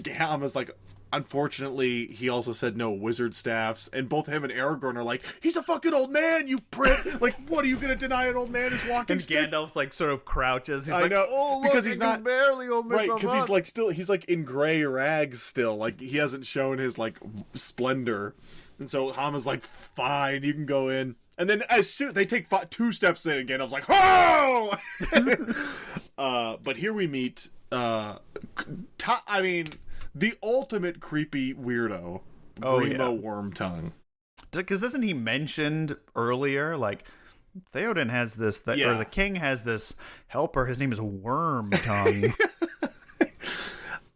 Speaker 1: Hama's like, unfortunately, he also said no wizard staffs, and both him and Aragorn are like, he's a fucking old man, you prick! Like, what are you gonna deny an old man who's walking?
Speaker 2: And
Speaker 1: stick?
Speaker 2: Gandalf's like sort of crouches. He's
Speaker 1: I
Speaker 2: like,
Speaker 1: know,
Speaker 2: oh, look,
Speaker 1: because he's not
Speaker 2: barely old man.
Speaker 1: Right, because he's like he's like in gray rags still. Like, he hasn't shown his like splendor, and so Hama's like, fine, you can go in. And then as soon they take 2 steps in, and Gandalf's like, oh! But here we meet the ultimate creepy weirdo, Grimo Wormtongue.
Speaker 2: Because isn't he mentioned earlier, like, Theoden has this, or the king has this helper, his name is Wormtongue.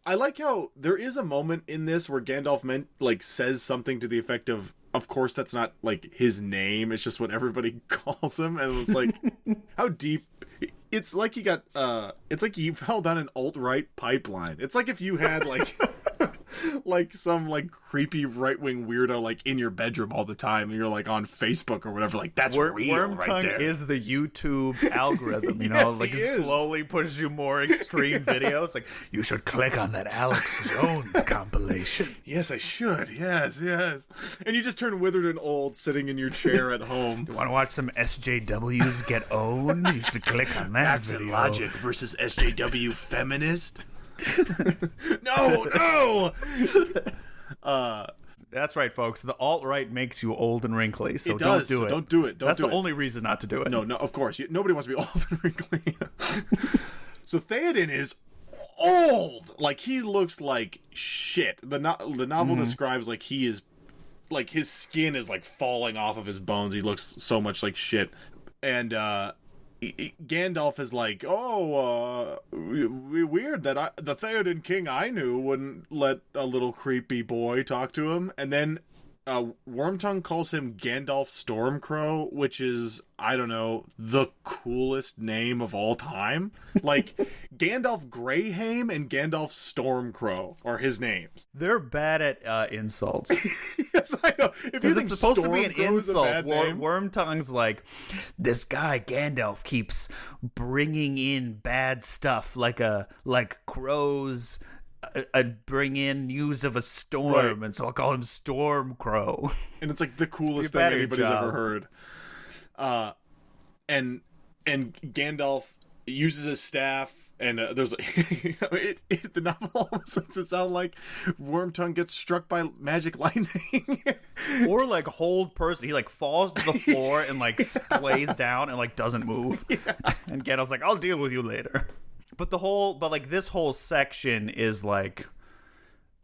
Speaker 1: I like how there is a moment in this where Gandalf says something to the effect of course that's not, like, his name, it's just what everybody calls him, and it's like, how deep... It's like it's like you fell down an alt-right pipeline. It's like if you had, like... like some like creepy right-wing weirdo like in your bedroom all the time, and you're like on Facebook or whatever, like that's real
Speaker 2: Wormtongue
Speaker 1: right there.
Speaker 2: Is the YouTube algorithm, you know, like it slowly pushes you more extreme videos. Like, you should click on that Alex Jones compilation.
Speaker 1: Yes, I should. Yes. And you just turn withered and old sitting in your chair at home.
Speaker 2: You want to watch some SJWs get owned? You should click on that
Speaker 1: Facts
Speaker 2: video.
Speaker 1: and Logic versus SJW feminist. No.
Speaker 2: That's right, folks. The alt-right makes you old and wrinkly, so
Speaker 1: don't
Speaker 2: do it.
Speaker 1: Don't do it.
Speaker 2: That's the only reason not to do it.
Speaker 1: No, of course. Nobody wants to be old and wrinkly. So Theoden is old. Like, he looks like shit. The novel describes like he is, like, his skin is like falling off of his bones. He looks so much like shit. And Gandalf is like, weird that the Theoden king I knew wouldn't let a little creepy boy talk to him. And then Wormtongue calls him Gandalf Stormcrow, which is, I don't know, the coolest name of all time. Like, Gandalf Greyhame and Gandalf Stormcrow are his names.
Speaker 2: They're bad at insults.
Speaker 1: Yes, I know.
Speaker 2: Because it's supposed to be an insult. Wormtongue's like, this guy Gandalf keeps bringing in bad stuff, like crows bring in news of a storm, right. And so I'll call him Stormcrow.
Speaker 1: And it's like the coolest thing anybody's ever heard. And Gandalf uses his staff, and there's the novel almost makes it sound like Wormtongue gets struck by magic lightning,
Speaker 2: or like hold person. He like falls to the floor and like splays down and like doesn't move. Yeah. And Gandalf's like, "I'll deal with you later." But this whole section is like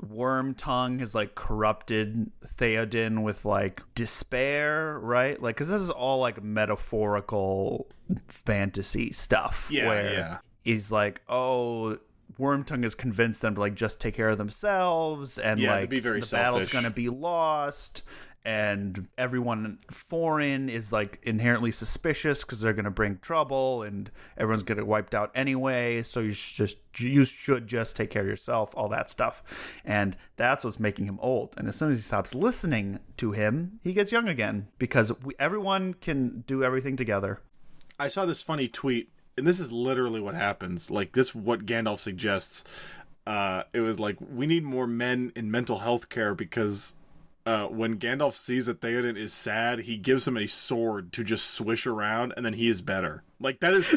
Speaker 2: Wormtongue has like corrupted Theoden with like despair, right? Like, because this is all like metaphorical fantasy stuff. Yeah, where he's like, oh, Wormtongue has convinced them to like just take care of themselves, and like to be very selfish. Battle's gonna be lost. And everyone foreign is like inherently suspicious because they're going to bring trouble, and everyone's going to get wiped out anyway. So you should just take care of yourself, all that stuff. And that's what's making him old. And as soon as he stops listening to him, he gets young again, because everyone can do everything together.
Speaker 1: I saw this funny tweet, and this is literally what happens. Like, this is what Gandalf suggests. It was like, we need more men in mental health care, because when Gandalf sees that Theoden is sad, he gives him a sword to just swish around, and then he is better. Like, that is...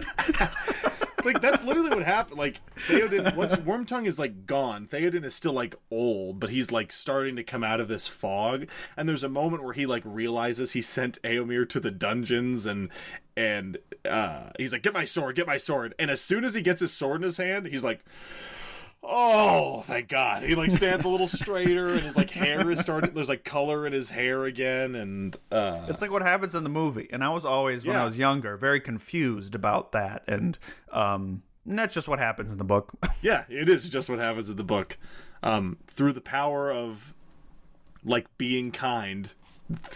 Speaker 1: like, that's literally what happened. Like, Theoden, once Wormtongue is, like, gone, Theoden is still, like, old, but he's, like, starting to come out of this fog, and there's a moment where he, like, realizes he sent Éomer to the dungeons, and he's like, get my sword, and as soon as he gets his sword in his hand, he's like... oh, thank God. He, like, stands a little straighter, and his, like, hair is starting... there's, like, color in his hair again, and...
Speaker 2: it's like what happens in the movie. And I was always, when I was younger, very confused about that. And that's just what happens in the book.
Speaker 1: Yeah, it is just what happens in the book. Through the power of, like, being kind,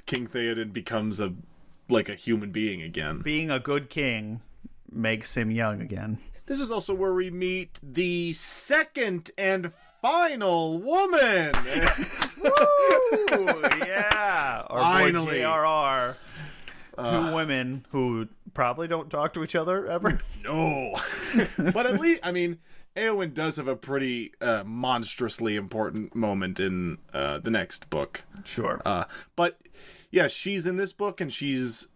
Speaker 1: King Theoden becomes a human being again.
Speaker 2: Being a good king makes him young again.
Speaker 1: This is also where we meet the second and final woman.
Speaker 2: Woo! Yeah. Our boy J.R.R. Two women who probably don't talk to each other ever.
Speaker 1: No. But at least, I mean, Éowyn does have a pretty monstrously important moment in the next book.
Speaker 2: Sure.
Speaker 1: But... yeah, she's in this book, and she's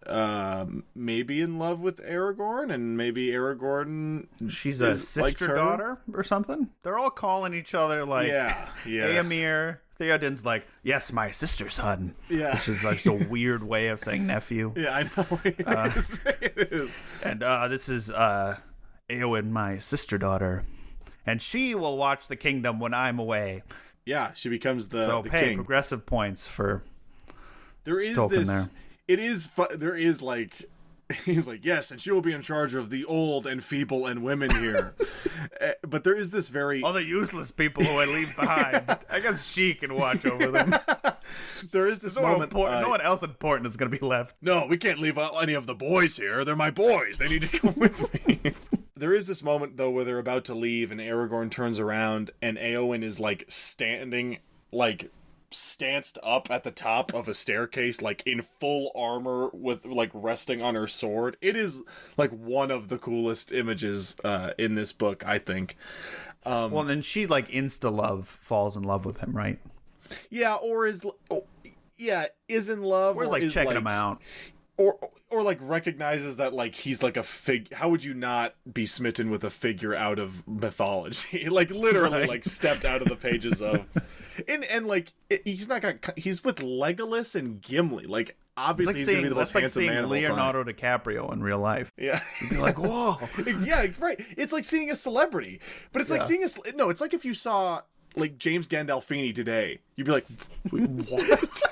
Speaker 1: maybe in love with Aragorn, and maybe Aragorn...
Speaker 2: she's a sister-daughter or something? They're all calling each other, like... yeah. Éomer. Theoden's like, yes, my sister son. Yeah. Which is like a weird way of saying nephew.
Speaker 1: Yeah, I know. It is.
Speaker 2: And this is Éowyn, my sister-daughter. And she will watch the kingdom when I'm away.
Speaker 1: Yeah, she becomes the
Speaker 2: pay
Speaker 1: king.
Speaker 2: Progressive points for...
Speaker 1: there is
Speaker 2: Tolkien
Speaker 1: this.
Speaker 2: There.
Speaker 1: It is. There is like. He's like, yes, and she will be in charge of the old and feeble and women here. But there is this very...
Speaker 2: all the useless people who I leave behind. I guess she can watch over them.
Speaker 1: There is this moment...
Speaker 2: no one else important is going to be left.
Speaker 1: No, we can't leave any of the boys here. They're my boys. They need to come with me. There is this moment, though, where they're about to leave, and Aragorn turns around, and Éowyn is, like, standing, like... stanced up at the top of a staircase, like in full armor, with like resting on her sword. It is like one of the coolest images in this book, I think.
Speaker 2: Well, then she like falls in love with him, right?
Speaker 1: Yeah, or is in love,
Speaker 2: or is like checking him out,
Speaker 1: or like recognizes that like he's like how would you not be smitten with a figure out of mythology? Like literally like stepped out of the pages of and like he's with Legolas and Gimli. Like obviously he's gonna be the most handsome man of all time.
Speaker 2: Leonardo DiCaprio in real life.
Speaker 1: Yeah.
Speaker 2: You'd be like, whoa.
Speaker 1: Yeah, right. It's like seeing a celebrity. But it's like seeing it's like if you saw like James Gandolfini today, you'd be like, what?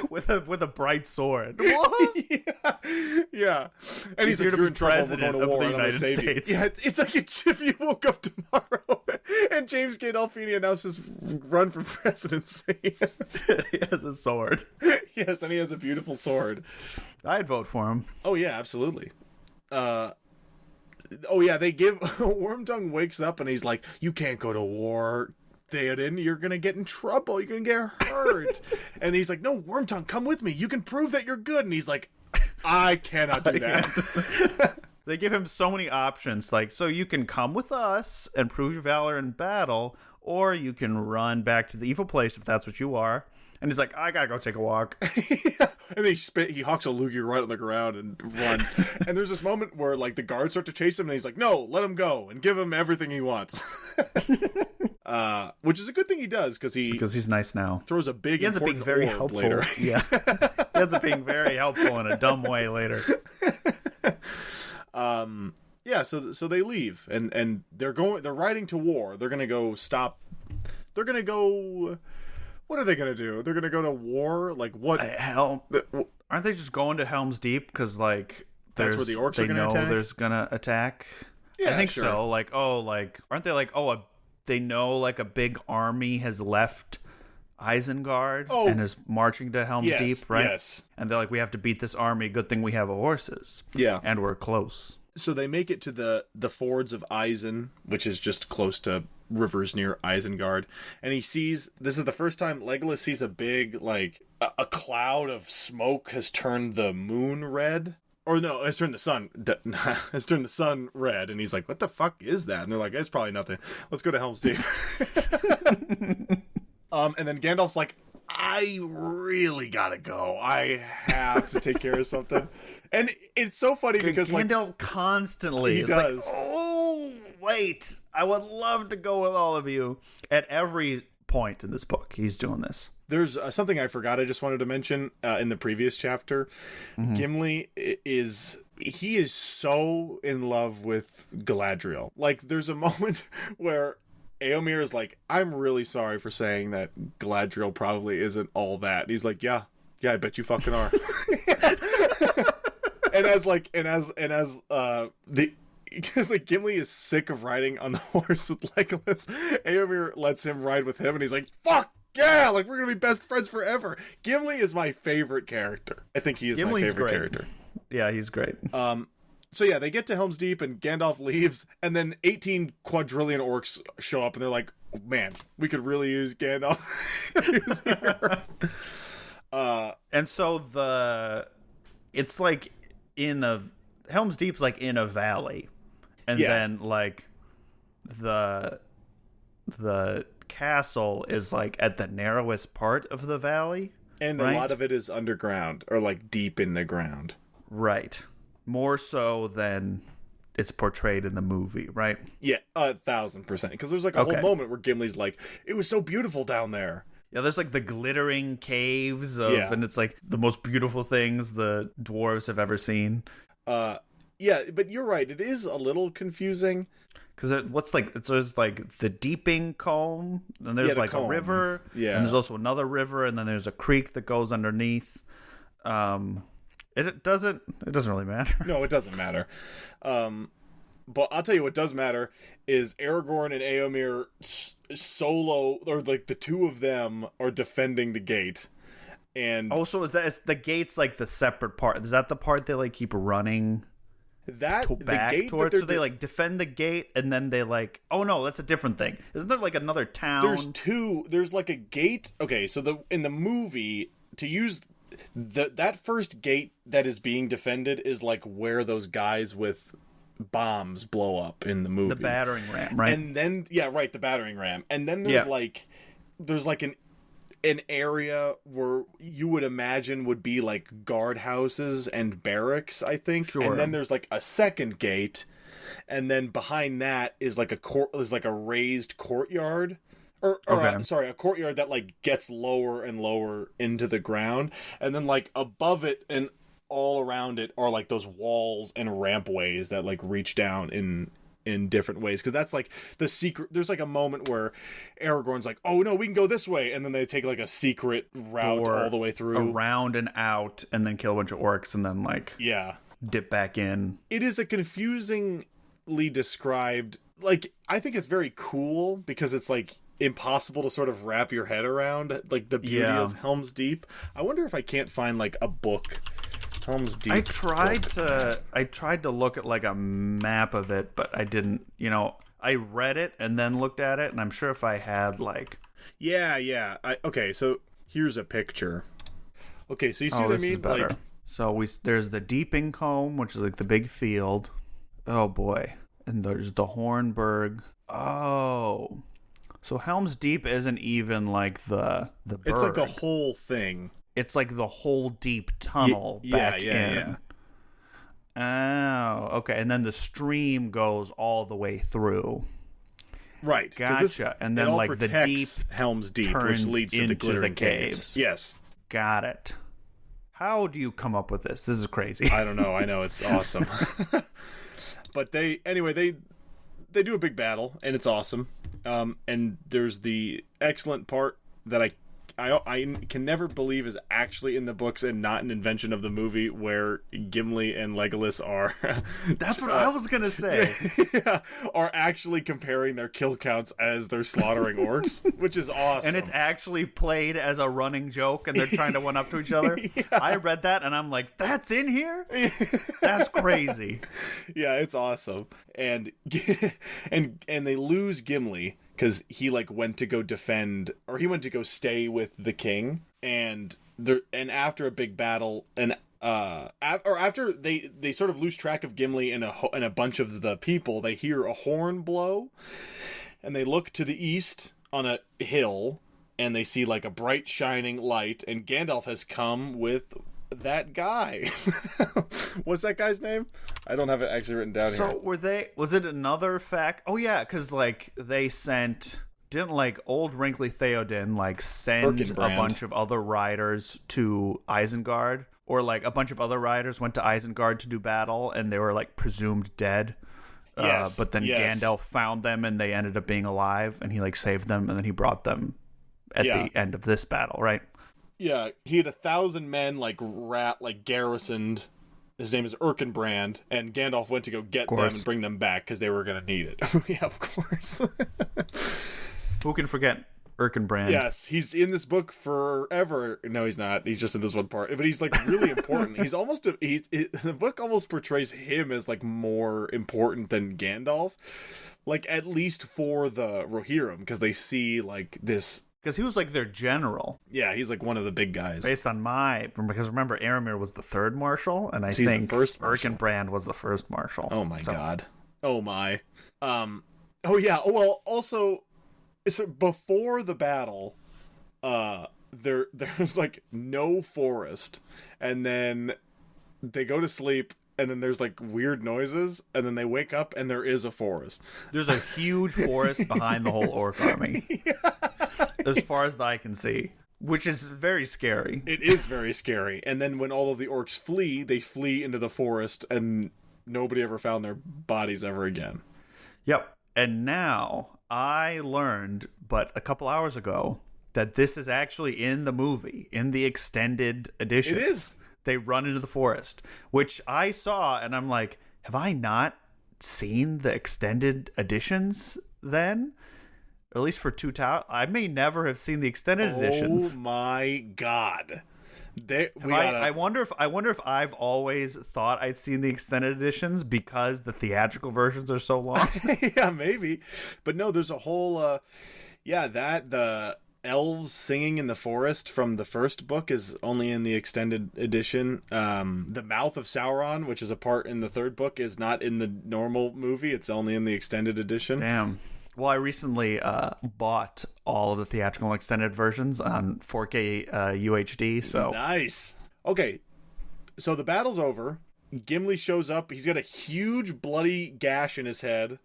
Speaker 2: with a bright sword.
Speaker 1: What? Yeah. And he's like, you're in trouble,
Speaker 2: president of the United States.
Speaker 1: Yeah, it's like if you woke up tomorrow and James Gandolfini announced his run for presidency.
Speaker 2: He has a sword.
Speaker 1: Yes, and he has a beautiful sword.
Speaker 2: I'd vote for him.
Speaker 1: Oh yeah, absolutely. Oh yeah, they give Wormtongue wakes up and he's like, "You can't go to war, Theoden. You're gonna get in trouble. You're gonna get hurt." And he's like, "No, Wormtongue, come with me. You can prove that you're good." And he's like, "I cannot do that."
Speaker 2: They give him so many options, like, so you can come with us and prove your valor in battle, or you can run back to the evil place if that's what you are. And he's like, I gotta go take a walk.
Speaker 1: Yeah. And then he hawks a loogie right on the ground and runs. And there's this moment where like the guards start to chase him and he's like, no, let him go and give him everything he wants. Which is a good thing he does because
Speaker 2: he's nice now.
Speaker 1: Throws a big
Speaker 2: he ends up being very helpful later. Yeah. He ends up being very helpful in a dumb way later.
Speaker 1: Yeah, so they leave and they're riding to war. They're gonna go what are they going to do? They're going to go to war? Like, what?
Speaker 2: Aren't they just going to Helm's Deep? Because, like,
Speaker 1: that's where the orcs are going to attack?
Speaker 2: They know there's going to attack?
Speaker 1: Yeah,
Speaker 2: I think
Speaker 1: sure.
Speaker 2: so. Like, aren't they like, they know, like, a big army has left Isengard and is marching to Helm's Deep, right?
Speaker 1: Yes.
Speaker 2: And they're like, we have to beat this army. Good thing we have horses.
Speaker 1: Yeah.
Speaker 2: And we're close.
Speaker 1: So they make it to the fords of Isen, which is just close to rivers near Isengard, and this is the first time Legolas sees a big, like, a cloud of smoke has turned the moon red. Or no, it's turned the sun red, and he's like, what the fuck is that? And they're like, it's probably nothing. Let's go to Helm's Deep. And then Gandalf's like, I really gotta go. I have to take care of something. And it's so funny because
Speaker 2: Gandalf
Speaker 1: like,
Speaker 2: constantly
Speaker 1: is like,
Speaker 2: oh, wait, I would love to go with all of you. At every point in this book, he's doing this.
Speaker 1: There's something I forgot I just wanted to mention in the previous chapter. Mm-hmm. Gimli is so in love with Galadriel. Like, there's a moment where Éomer is like, I'm really sorry for saying that Galadriel probably isn't all that. And he's like, yeah, I bet you fucking are. Because like Gimli is sick of riding on the horse with Legolas, Éomer lets him ride with him, and he's like, "Fuck yeah! Like we're gonna be best friends forever." Gimli is my favorite character. I think he is my favorite character.
Speaker 2: Yeah, he's great.
Speaker 1: So yeah, they get to Helm's Deep, and Gandalf leaves, and then 18 quadrillion orcs show up, and they're like, oh, "Man, we could really use Gandalf."
Speaker 2: And so it's like Helm's Deep's like in a valley, and then like the castle is like at the narrowest part of the valley,
Speaker 1: and
Speaker 2: right?
Speaker 1: A lot of it is underground or like deep in the ground,
Speaker 2: right? More so than it's portrayed in the movie, right?
Speaker 1: Yeah, 1,000%. Because there's like a whole moment where Gimli's like, "It was so beautiful down there."
Speaker 2: Yeah, there's like the glittering caves and it's like the most beautiful things the dwarves have ever seen.
Speaker 1: Yeah, but you're right. It is a little confusing.
Speaker 2: Because there's like the Deeping Combe, and there's like a river, and there's also another river, and then there's a creek that goes underneath. It doesn't really matter.
Speaker 1: No, it doesn't matter. But I'll tell you what does matter is Aragorn and Éomer solo, or like the two of them are defending the gate. And
Speaker 2: so is the gate's like the separate part? Is that the part they like keep running back
Speaker 1: the gate,
Speaker 2: towards? So they like defend the gate, and then they like, oh no, that's a different thing. Isn't there like another town? There's
Speaker 1: like a gate. Okay, so in the movie, to use that first gate that is being defended is like where those guys with bombs blow up in the movie.
Speaker 2: The battering ram, right?
Speaker 1: And then the battering ram. And then there's like an area where you would imagine would be like guardhouses and barracks, I think.
Speaker 2: Sure.
Speaker 1: And then there's like a second gate, and then behind that is like a raised courtyard. A courtyard that like gets lower and lower into the ground, and then like above it and all around it are like those walls and rampways that like reach down in different ways, because that's like the secret. There's like a moment where Aragorn's like, oh no, we can go this way, and then they take like a secret route all the way through,
Speaker 2: around and out, and then kill a bunch of orcs, and then like dip back in.
Speaker 1: It is a confusingly described, like, I think it's very cool because it's like impossible to sort of wrap your head around, like the beauty of Helm's Deep. I wonder if I can't find like a book. Helm's Deep.
Speaker 2: I tried to look at like a map of it, but I didn't. I read it and then looked at it, and I'm sure if I had like
Speaker 1: okay, so here's a picture. Okay, so you see what I mean?
Speaker 2: Is better. Like, so there's the Deeping Combe, which is like the big field. Oh boy. And there's the Hornburg. Oh. So Helm's Deep isn't even like the burg.
Speaker 1: It's like the whole thing.
Speaker 2: It's like the whole deep tunnel back in. Oh, okay. And then the stream goes all the way through.
Speaker 1: Right.
Speaker 2: Gotcha. And then like the deep
Speaker 1: Helm's Deep, which leads to the glittering caves. Yes.
Speaker 2: Got it. How do you come up with this? This is crazy.
Speaker 1: I don't know. I know, it's awesome. But they do a big battle, and it's awesome. And there's the excellent part that I can never believe is actually in the books and not an invention of the movie, where Gimli and Legolas are...
Speaker 2: That's what I was going to say.
Speaker 1: Are actually comparing their kill counts as they're slaughtering orcs, which is awesome.
Speaker 2: And it's actually played as a running joke, and they're trying to one up to each other. I read that, and I'm like, that's in here? That's crazy.
Speaker 1: Yeah, it's awesome. And they lose Gimli, because he like went to go defend, or he went to go stay with the king, and after a big battle, and after they sort of lose track of Gimli and a bunch of the people, they hear a horn blow, and they look to the east on a hill, and they see like a bright shining light, and Gandalf has come with that guy. What's that guy's name? I don't have it actually written down here.
Speaker 2: So was it another fact? Oh yeah, because like they didn't like old wrinkly Theoden like send a bunch of other riders to Isengard, or like a bunch of other riders went to Isengard to do battle, and they were like presumed dead.
Speaker 1: Yes,
Speaker 2: but then Gandalf found them, and they ended up being alive, and he like saved them, and then he brought them at the end of this battle, right?
Speaker 1: Yeah, he had 1,000 men like garrisoned. His name is Erkenbrand, and Gandalf went to go get them and bring them back because they were going to need it. Yeah, of course.
Speaker 2: Who can forget Erkenbrand?
Speaker 1: Yes, he's in this book forever. No, he's not. He's just in this one part, but he's like really important. The book almost portrays him as like more important than Gandalf, like at least for the Rohirrim, because they see like this.
Speaker 2: Because he was like their general.
Speaker 1: Yeah, he's like one of the big guys.
Speaker 2: Because remember, Aramir was the third marshal, and I think the first Erkenbrand was the first marshal.
Speaker 1: Oh my god. Oh my. Oh yeah. Well, also, so before the battle, there's like no forest, and then they go to sleep, and then there's like weird noises, and then they wake up, and there is a forest.
Speaker 2: There's a huge forest behind the whole orc army. Yeah. As far as the eye can see, which is very scary.
Speaker 1: It is very scary. And then when all of the orcs flee, they flee into the forest, and nobody ever found their bodies ever again.
Speaker 2: Yep. And now I learned, but a couple hours ago, that this is actually in the movie, in the extended edition.
Speaker 1: It is.
Speaker 2: They run into the forest, which I saw, and I'm like, have I not seen the extended editions then? At least for Two Towers. I may never have seen the extended editions.
Speaker 1: Oh my god.
Speaker 2: I wonder if I've always thought I'd seen the extended editions because the theatrical versions are so long.
Speaker 1: Yeah, maybe. But no, there's a whole the elves singing in the forest from the first book is only in the extended edition. The Mouth of Sauron, which is a part in the third book, is not in the normal movie. It's only in the extended edition.
Speaker 2: Damn. Well, I recently bought all of the theatrical and extended versions on 4K UHD. So
Speaker 1: nice. Okay, so the battle's over. Gimli shows up. He's got a huge bloody gash in his head,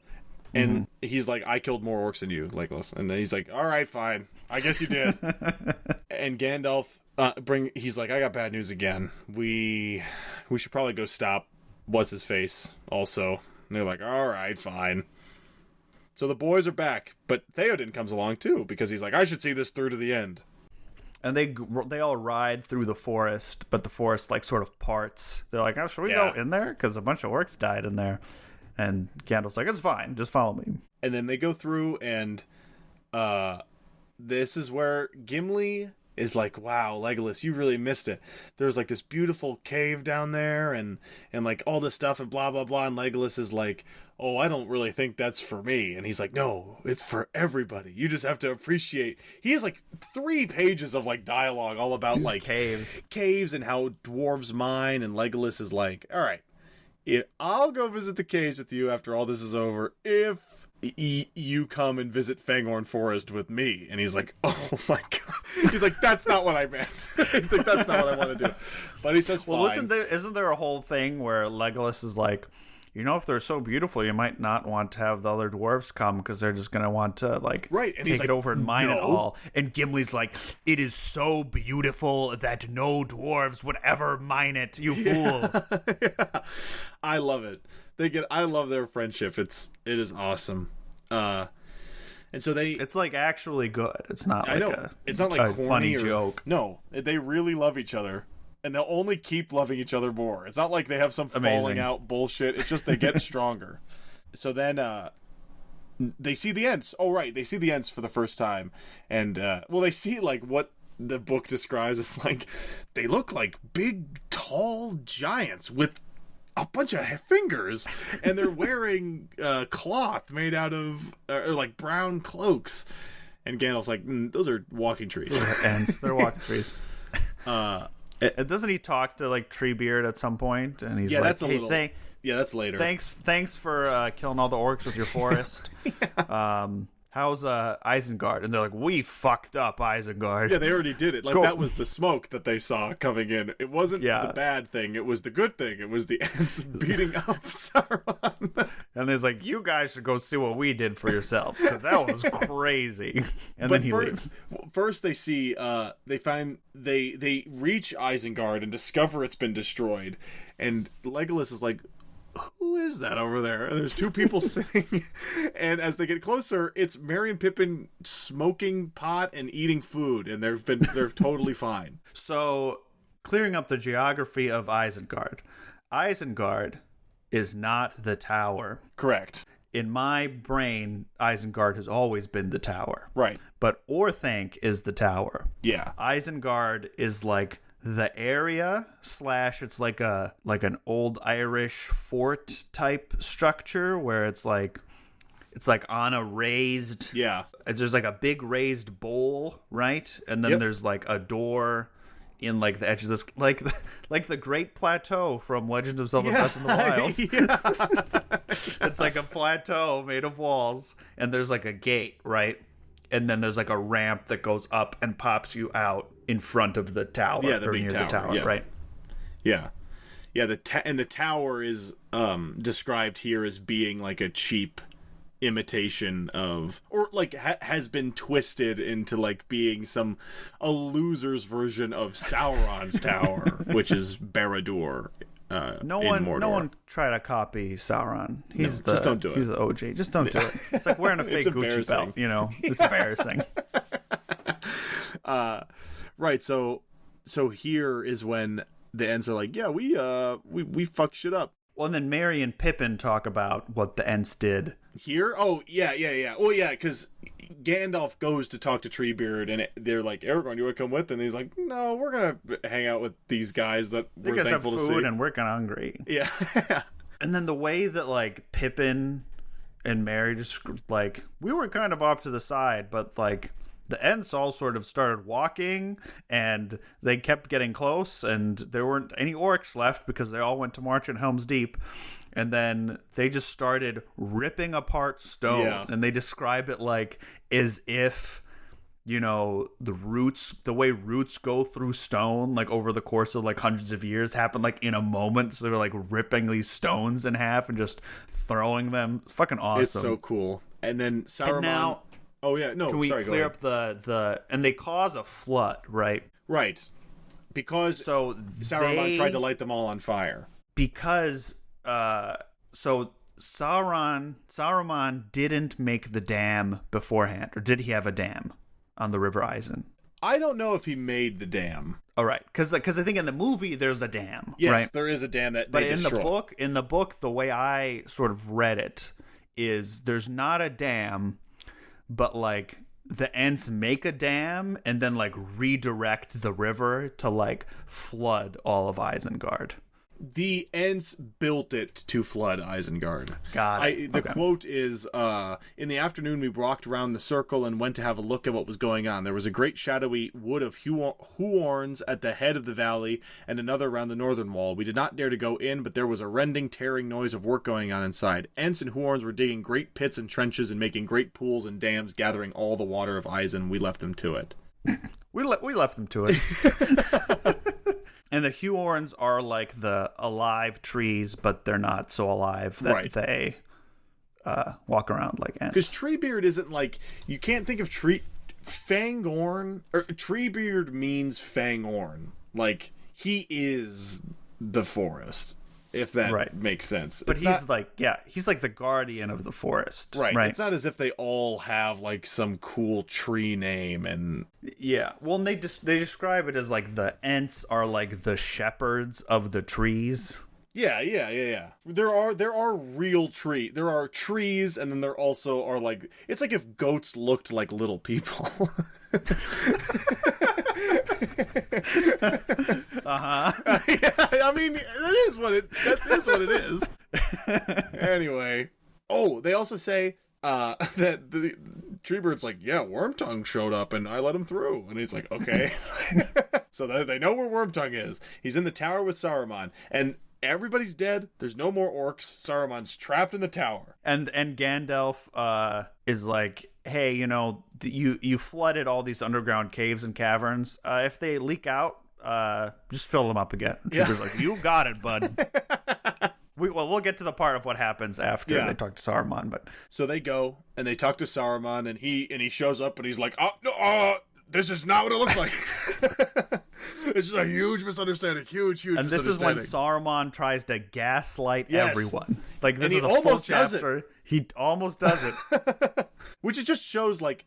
Speaker 1: and he's like, "I killed more orcs than you, Legolas." And then he's like, "All right, fine. I guess you did." And Gandalf he's like, "I got bad news again. We should probably go stop what's his face also." And they're like, "All right, fine." So the boys are back, but Theoden comes along too because he's like, "I should see this through to the end."
Speaker 2: And they all ride through the forest, but the forest like sort of parts. They're like, "Oh, should we go in there? Because a bunch of orcs died in there." And Gandalf's like, "It's fine, just follow me."
Speaker 1: And then they go through, and this is where Gimli is like, "Wow, Legolas, you really missed it. There's like this beautiful cave down there, and like all this stuff, and blah blah blah." And Legolas is like, "Oh, I don't really think that's for me." And he's like, "No, it's for everybody. You just have to appreciate." He has like 3 pages of like dialogue all about these like caves and how dwarves mine. And Legolas is like, "All right, I'll go visit the caves with you after all this is over if you come and visit Fangorn Forest with me." And he's like, "Oh my god." He's like, "That's not what I meant." He's like, "That's not what I want to do." But he says, "Fine."
Speaker 2: Well, isn't there a whole thing where Legolas is like, if they're so beautiful, you might not want to have the other dwarves come because they're just going to want to take it over and mine it all. And Gimli's like, "It is so beautiful that no dwarves would ever mine it, you fool."
Speaker 1: Yeah. I love it. I love their friendship. It is awesome. And so it's
Speaker 2: like actually good. It's not
Speaker 1: it's not like
Speaker 2: a
Speaker 1: corny
Speaker 2: funny
Speaker 1: or
Speaker 2: joke.
Speaker 1: No, they really love each other. And they'll only keep loving each other more. It's not like they have some falling out bullshit. It's just they get stronger. So then they see the Ents. Oh, right. They see the Ents for the first time. And, they see, like, what the book describes as, like, they look like big, tall giants with a bunch of fingers. And they're wearing cloth made out of, like, brown cloaks. And Gandalf's like, "Those are walking trees."
Speaker 2: Ents. They're walking trees. Doesn't he talk to like Treebeard at some point? And he's like,
Speaker 1: that's that's later.
Speaker 2: Thanks for killing all the orcs with your forest. How's Isengard? And they're like, "We fucked up Isengard."
Speaker 1: Yeah, they already did it. Like that was the smoke that they saw coming in. It wasn't the bad thing. It was the good thing. It was the Ents beating up Sauron.
Speaker 2: And he's like, "You guys should go see what we did for yourselves because that was crazy." And then he leaves.
Speaker 1: First, they see they reach Isengard and discover it's been destroyed. And Legolas is like, "Who is that over there?" And there's 2 people sitting. And as they get closer, it's Merry and Pippin smoking pot and eating food, and they're totally fine.
Speaker 2: So, clearing up the geography of Isengard. Isengard is not the tower.
Speaker 1: Correct.
Speaker 2: In my brain, Isengard has always been the tower.
Speaker 1: Right.
Speaker 2: But Orthanc is the tower.
Speaker 1: Yeah.
Speaker 2: Isengard is like the area / it's like an old Irish fort type structure where it's like on a raised there's like a big raised bowl, right? And then there's like a door in like the edge of this like the Great Plateau from Legend of Zelda Breath of the Wild. It's like a plateau made of walls, and there's like a gate, right? And then there's like a ramp that goes up and pops you out in front of the tower.
Speaker 1: Yeah, the big
Speaker 2: tower, right?
Speaker 1: Yeah. Yeah, the tower is described here as being like a cheap imitation of, or like has been twisted into like being a loser's version of Sauron's tower, which is Barad-dûr.
Speaker 2: No one try to copy Sauron. Just
Speaker 1: don't do it.
Speaker 2: He's the OG. Just don't do it. It's like wearing a fake Gucci belt. It's embarrassing.
Speaker 1: Right. So here is when the Ents are like, "Yeah, we fucked shit up."
Speaker 2: Well, and then Merry and Pippin talk about what the Ents did.
Speaker 1: Here? Oh, yeah. Well, yeah, because Gandalf goes to talk to Treebeard, and they're like, "Aragorn, you want to come with?" And he's like, "No, we're going to hang out with these guys that we're thankful to see.
Speaker 2: Have food, and we're kind of hungry."
Speaker 1: Yeah.
Speaker 2: And then the way that, like, Pippin and Merry just, like, we were kind of off to the side, but, like, the Ents all sort of started walking, and they kept getting close, and there weren't any orcs left because they all went to march in Helm's Deep. And then they just started ripping apart stone, and they describe it like as if, the way roots go through stone, like over the course of like hundreds of years, happened like in a moment. So they're like ripping these stones in half and just throwing them. It's fucking awesome.
Speaker 1: It's so cool. And then Saruman. And now,
Speaker 2: can we clear up the and they cause a flood, right?
Speaker 1: Right. Because Saruman tried to light them all on fire.
Speaker 2: Because Saruman didn't make the dam beforehand, or did he have a dam on the River Isen?
Speaker 1: I don't know if he made the dam.
Speaker 2: All right, because I think in the movie there's a dam.
Speaker 1: Yes,
Speaker 2: right?
Speaker 1: There is a dam that.
Speaker 2: But
Speaker 1: they destroy.
Speaker 2: in the book, the way I sort of read it is there's not a dam, but like the Ents make a dam and then like redirect the river to like flood all of Isengard.
Speaker 1: The Ents built it to flood Isengard.
Speaker 2: Got it.
Speaker 1: The quote is, in the afternoon we walked around the circle and went to have a look at what was going on. There was a great shadowy wood of Huorns at the head of the valley and another around the northern wall. We did not dare to go in, but there was a rending, tearing noise of work going on inside. Ents and Huorns were digging great pits and trenches and making great pools and dams, gathering all the water of Isen. We left them to it.
Speaker 2: We left them to it. And the Huorns are like the alive trees, but they're not so alive that they walk around like ants.
Speaker 1: Because Treebeard isn't like... You can't think of Fangorn... Or Treebeard means Fangorn. Like, he is the forest, if that makes sense.
Speaker 2: But he's like the guardian of the forest.
Speaker 1: Right. It's not as if they all have like some cool tree name and...
Speaker 2: Yeah. Well, and they describe it as like the Ents are like the shepherds of the trees.
Speaker 1: Yeah. There are real trees. There are trees, and then there also are like... It's like if goats looked like little people. Yeah, I mean, that is what it is. Anyway. Oh, they also say that the Treebird's like, yeah, Wormtongue showed up and I let him through. And he's like, okay. So they know where Wormtongue is. He's in the tower with Saruman. And everybody's dead. There's no more orcs. Saruman's trapped in the tower.
Speaker 2: And Gandalf is like, hey, you flooded all these underground caves and caverns. If they leak out, just fill them up again. And Treebeard's like, you got it, bud. We'll get to the part of what happens after they talk to Saruman, but
Speaker 1: so they go and they talk to Saruman, and he shows up and he's like, "Oh no, this is not what it looks like." It's just a huge misunderstanding, huge.
Speaker 2: And this is when Saruman tries to gaslight everyone. Like this is a full chapter. He almost does it,
Speaker 1: which it just shows like.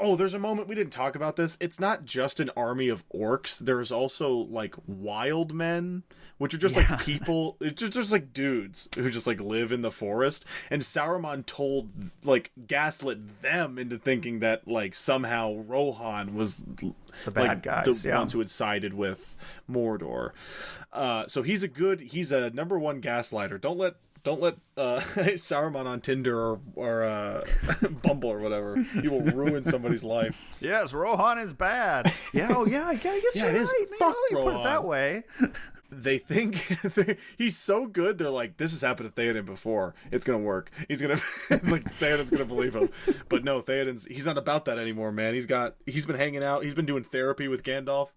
Speaker 1: Oh, there's a moment we didn't talk about this. It's not just an army of orcs. There's also like wild men, which are just like people. It's just like dudes who just like live in the forest. And Saruman gaslit them into thinking that like somehow Rohan was
Speaker 2: the bad guys,
Speaker 1: the ones who had sided with Mordor. So he's a number one gaslighter. Don't let Saruman on Tinder or Bumble or whatever. He will ruin somebody's life.
Speaker 2: Yes, Rohan is bad. Yeah, I guess you're right.
Speaker 1: Fuck
Speaker 2: Rohan.
Speaker 1: Put
Speaker 2: it that way.
Speaker 1: They think he's so good. They're like, this has happened to Theoden before. It's gonna work. He's gonna like Theoden's gonna believe him. But no, he's not about that anymore, man. He's been hanging out. He's been doing therapy with Gandalf.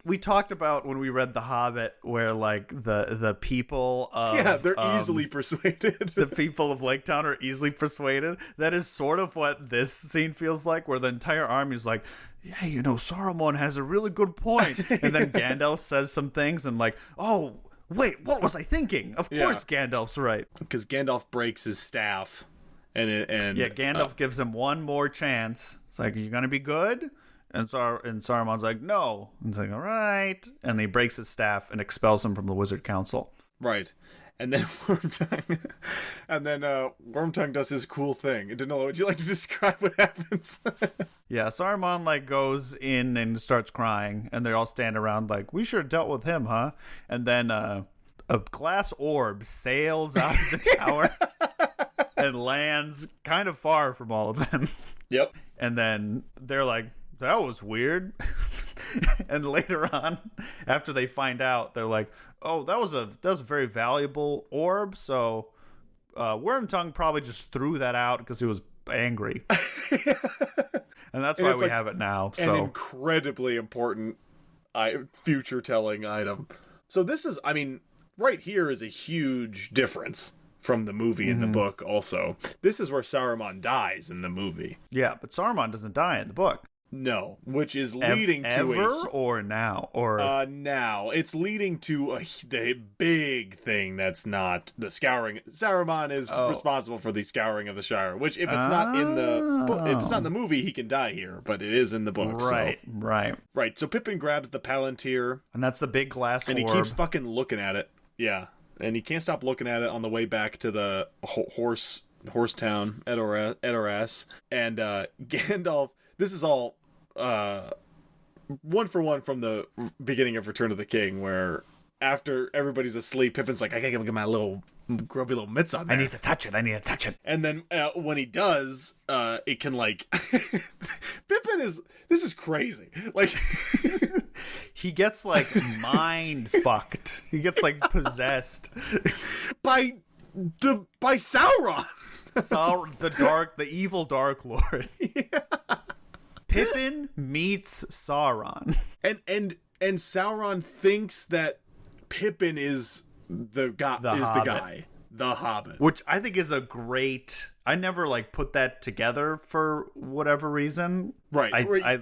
Speaker 2: We talked about when we read The Hobbit where like the people of
Speaker 1: they're easily persuaded.
Speaker 2: The people of Lake Town are easily persuaded. That is sort of what this scene feels like, where the entire army is like, hey, Saruman has a really good point. And then Gandalf says some things and like, oh wait, what was I thinking? Of course Gandalf's right.
Speaker 1: Because Gandalf breaks his staff and
Speaker 2: Gandalf gives him one more chance. It's like, are you gonna be good? And Saruman's like, no. And it's like, all right. And he breaks his staff and expels him from the Wizard Council.
Speaker 1: Right. And then Wormtongue does his cool thing. Danylo, would you like to describe what happens?
Speaker 2: Yeah, Saruman like goes in and starts crying, and they all stand around like, we should have dealt with him, huh? And then a glass orb sails out of the tower and lands kind of far from all of them.
Speaker 1: Yep.
Speaker 2: And then they're like, that was weird. And later on, after they find out, they're like, oh, that was a very valuable orb. So Wormtongue probably just threw that out because he was angry, and that's why we have it now. So
Speaker 1: an incredibly important future telling item. So this is, I mean, right here is a huge difference from the movie and the book. Also, this is where Saruman dies in the movie.
Speaker 2: Yeah, but Saruman doesn't die in the book.
Speaker 1: No, which is leading to
Speaker 2: ever or now or
Speaker 1: now it's leading to the big thing that's not the scouring. Saruman is responsible for the scouring of the Shire, which if it's not in the movie, he can die here, but it is in the book.
Speaker 2: Right.
Speaker 1: So Pippin grabs the Palantir,
Speaker 2: and that's the big glass
Speaker 1: and
Speaker 2: orb.
Speaker 1: he keeps fucking looking at it. Yeah, and he can't stop looking at it on the way back to the horse town, Edoras, and Gandalf. This is all one for one from the beginning of Return of the King, where after everybody's asleep, Pippin's like, I gotta get my little grubby little mitts on there.
Speaker 2: I need to touch it.
Speaker 1: And then when he does, it can like... Pippin is... This is crazy. Like...
Speaker 2: He gets like mind fucked. He gets like possessed.
Speaker 1: By Sauron!
Speaker 2: The evil Dark Lord. Yeah. Pippin meets Sauron, and
Speaker 1: Sauron thinks that Pippin is the guy, the Hobbit,
Speaker 2: which I think is a great. I never like put that together for whatever reason.
Speaker 1: Right.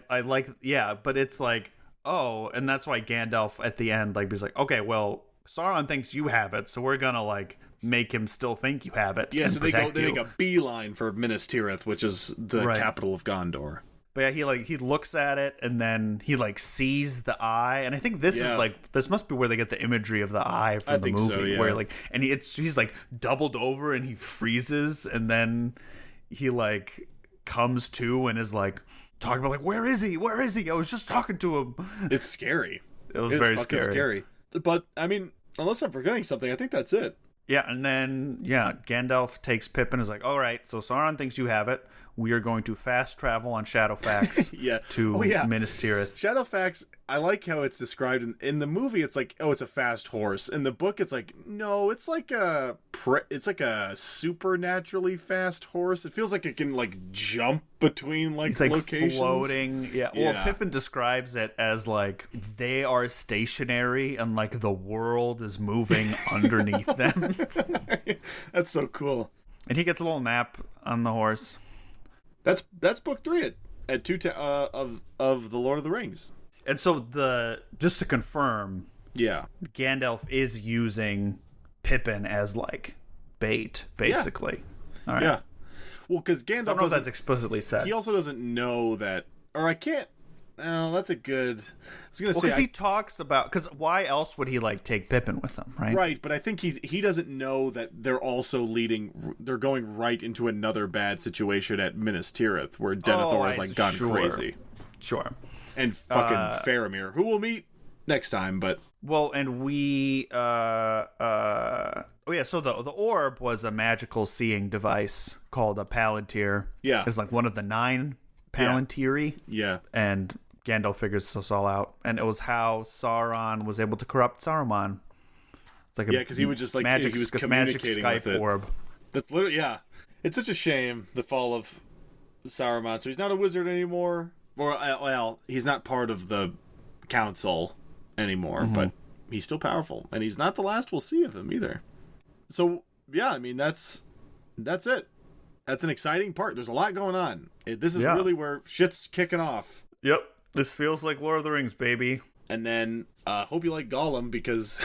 Speaker 2: I like, yeah, but it's like, oh, and that's why Gandalf at the end like was like, okay, well, Sauron thinks you have it, so we're gonna like make him still think you have it.
Speaker 1: Yeah, so they make a beeline for Minas Tirith, which is the capital of Gondor.
Speaker 2: But yeah, he looks at it and then he like sees the eye, and I think this is like this must be where they get the imagery of the eye from the movie,
Speaker 1: so, yeah.
Speaker 2: where like and he's like doubled over and he freezes, and then he like comes to and is like talking about like where is he? I was just talking to him.
Speaker 1: It's scary.
Speaker 2: It was very scary.
Speaker 1: But I mean, unless I'm forgetting something, I think that's it.
Speaker 2: Yeah, and then Gandalf takes Pippin and is like, all right, so Sauron thinks you have it. We are going to fast travel on Shadowfax to Minas Tirith.
Speaker 1: Shadowfax, I like how it's described in the movie. It's like, oh, it's a fast horse. In the book, it's like, no, it's like a supernaturally fast horse. It feels like it can like jump between like locations,
Speaker 2: floating. Yeah. Well, Pippin describes it as like they are stationary and like the world is moving underneath them.
Speaker 1: That's so cool.
Speaker 2: And he gets a little nap on the horse.
Speaker 1: That's book 3 at of the Lord of the Rings.
Speaker 2: And so just to confirm, Gandalf is using Pippin as like bait, basically.
Speaker 1: Yeah. All right. Yeah. Well, because Gandalf,
Speaker 2: I don't know if that's explicitly said.
Speaker 1: He also doesn't know that, or I can't. Oh, that's a good. I was gonna say
Speaker 2: because he talks about why else would he like take Pippin with him, right?
Speaker 1: Right, but I think he doesn't know that they're also they're going right into another bad situation at Minas Tirith where Denethor has like gone crazy.
Speaker 2: Sure.
Speaker 1: And fucking Faramir, who we'll meet next time, but
Speaker 2: and we so the orb was a magical seeing device called a Palantir.
Speaker 1: Yeah,
Speaker 2: it's like one of the 9 Palantiri.
Speaker 1: Yeah.
Speaker 2: And Gandalf figures this all out. And it was how Sauron was able to corrupt Saruman. It's like
Speaker 1: because he would just like
Speaker 2: magic,
Speaker 1: he was communicating
Speaker 2: Skype
Speaker 1: with it.
Speaker 2: orb.
Speaker 1: That's literally It's such a shame, the fall of Saruman. So he's not a wizard anymore. Or he's not part of the council anymore, but he's still powerful. And he's not the last we'll see of him either. So I mean that's it. That's an exciting part. There's a lot going on. This is really where shit's kicking off.
Speaker 2: Yep. This feels like Lord of the Rings, baby.
Speaker 1: And then, hope you like Gollum, because...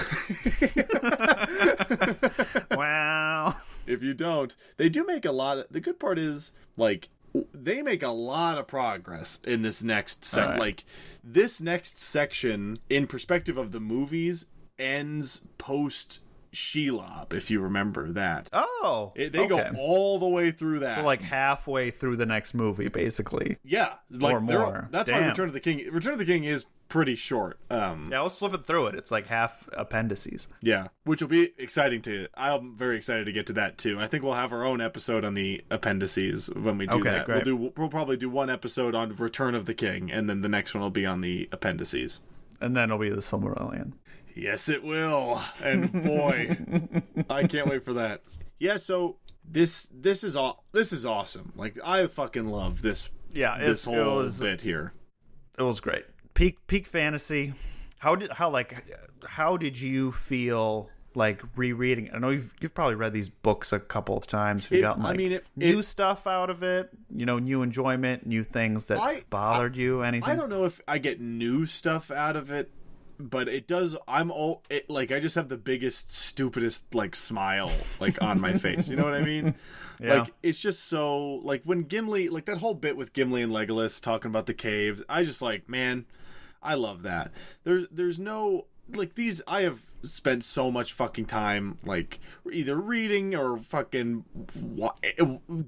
Speaker 2: Wow.
Speaker 1: If you don't, they do make a lot of... The good part is, like, they make a lot of progress in this next
Speaker 2: Right.
Speaker 1: Like, this next section, in perspective of the movies, ends post... Shelob, if you remember that.
Speaker 2: Oh,
Speaker 1: they go all the way through that.
Speaker 2: So like halfway through the next movie, basically.
Speaker 1: Yeah, like
Speaker 2: or more.
Speaker 1: That's why Return of the King. Return of the King is pretty short.
Speaker 2: Let's flip it through it. It's like half appendices.
Speaker 1: Yeah, which will be exciting I'm very excited to get to that too. I think we'll have our own episode on the appendices when we do that.
Speaker 2: Great.
Speaker 1: We'll probably do one episode on Return of the King, and then the next one will be on the appendices.
Speaker 2: And then it'll be the Silmarillion.
Speaker 1: Yes, it will. And boy, I can't wait for that. Yeah, so this is awesome. Like, I fucking love this.
Speaker 2: Yeah,
Speaker 1: this whole bit here.
Speaker 2: It was great. Peak fantasy. How did you feel like rereading? I know you've probably read these books a couple of times. Have you gotten new stuff out of it? New enjoyment, new things that bothered you? Anything?
Speaker 1: I don't know if I get new stuff out of it, but it does. I just have the biggest, stupidest smile on my face. You know what I mean? Yeah. It's just so when Gimli, that whole bit with Gimli and Legolas talking about the caves. I just man, I love that. There's no these. I have spent so much fucking time either reading or fucking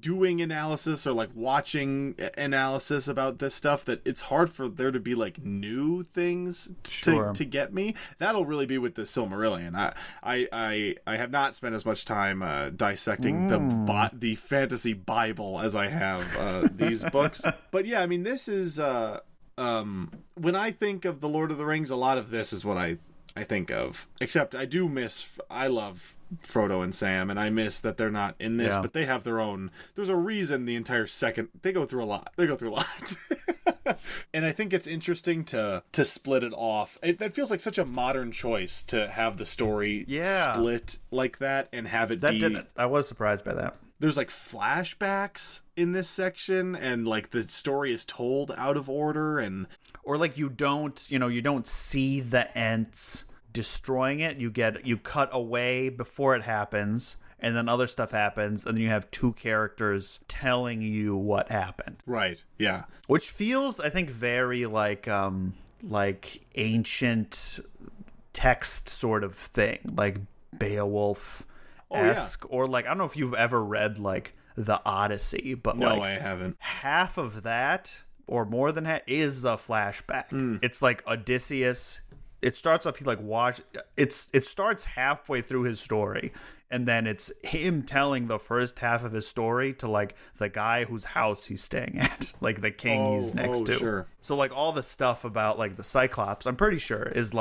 Speaker 1: doing analysis or watching analysis about this stuff that it's hard for there to be new things to get me. That'll really be with the Silmarillion. I have not spent as much time dissecting the fantasy Bible as I have these books. But yeah, I mean, this is when I think of the Lord of the Rings, a lot of this is what I think of. Except I love Frodo and Sam, and I miss that they're not in this, but they have their own. There's a reason the entire second they go through a lot. And I think it's interesting to split it off. That feels like such a modern choice to have the story split like that and have it be.
Speaker 2: I was surprised by that.
Speaker 1: There's flashbacks in this section, and the story is told out of order, and
Speaker 2: you don't see the Ents destroying it. You cut away before it happens, and then other stuff happens, and then you have two characters telling you what happened.
Speaker 1: Right. Yeah.
Speaker 2: Which feels, I think, very like ancient text sort of thing, like Beowulf-esque, or I don't know if you've ever read the Odyssey, but
Speaker 1: no, I haven't.
Speaker 2: Half of that, or more than half, is a flashback. It's Odysseus. It starts off, it starts halfway through his story, and then it's him telling the first half of his story to the guy whose house he's staying at, the king he's next to. Sure. So all the stuff about the Cyclops, I'm pretty sure, is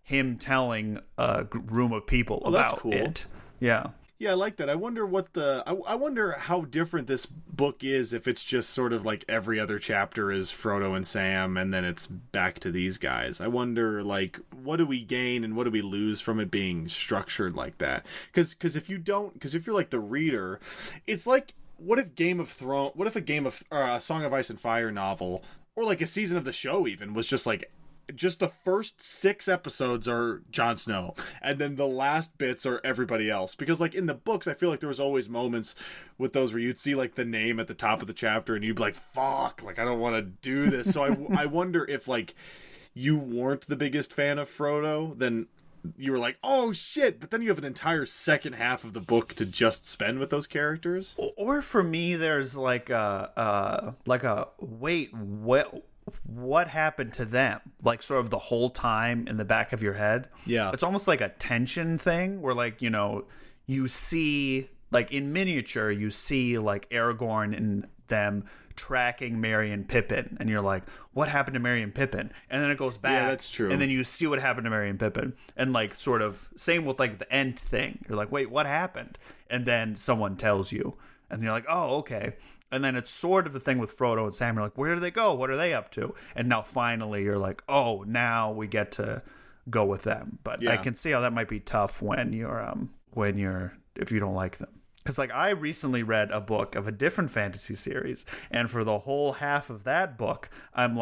Speaker 2: him telling a room of people about
Speaker 1: that's cool.
Speaker 2: it. Yeah.
Speaker 1: Yeah, I like that. I wonder I wonder how different this book is if it's just sort of every other chapter is Frodo and Sam and then it's back to these guys. I wonder what do we gain and what do we lose from it being structured like that? Because if you're the reader, it's what if a Song of Ice and Fire novel or a season of the show even was just the first 6 episodes are Jon Snow, and then the last bits are everybody else. Because in the books, I feel there was always moments with those where you'd see the name at the top of the chapter, and you'd be "Fuck!" I don't want to do this. So I wonder if you weren't the biggest fan of Frodo, then you were "Oh shit!" But then you have an entire second half of the book to just spend with those characters.
Speaker 2: Or for me, there's wait, what happened to them, sort of the whole time in the back of your head.
Speaker 1: Yeah,
Speaker 2: it's almost like a tension thing where you see in miniature, you see Aragorn and them tracking Merry and Pippin, and you're what happened to Merry and Pippin? And then it goes back.
Speaker 1: Yeah, that's true.
Speaker 2: And then you see what happened to Merry and Pippin, and sort of same with the Ent thing. You're wait, what happened? And then someone tells you, and you're oh, okay. And then it's sort of the thing with Frodo and Sam. You're where do they go? What are they up to? And now finally you're oh, now we get to go with them. But yeah. I can see how that might be tough when if you don't like them. Because I recently read a book of a different fantasy series, and for the whole half of that book, I'm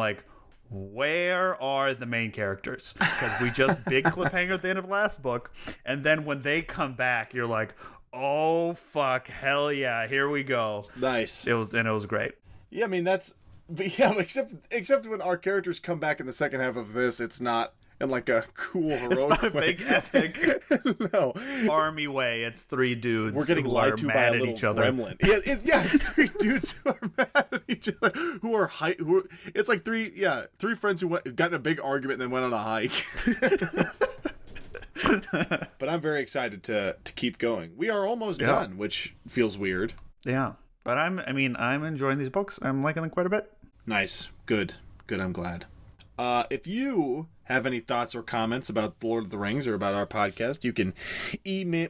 Speaker 2: where are the main characters? Because we just big cliffhanger at the end of the last book, and then when they come back, you're oh fuck, hell yeah, here we go.
Speaker 1: Nice.
Speaker 2: It was great.
Speaker 1: Yeah, I mean except when our characters come back in the second half of this, it's not in a cool heroic
Speaker 2: It's not a
Speaker 1: way.
Speaker 2: big epic
Speaker 1: no
Speaker 2: army way. It's 3 dudes.
Speaker 1: We're getting lied to by a little gremlin. It's 3 dudes who are mad at each other. It's 3 friends who got in a big argument and then went on a hike. But I'm very excited to keep going. We are almost done, which feels weird.
Speaker 2: Yeah, but I'm enjoying these books. I'm liking them quite a bit.
Speaker 1: Nice, good. I'm glad. If you have any thoughts or comments about The Lord of the Rings or about our podcast, you can email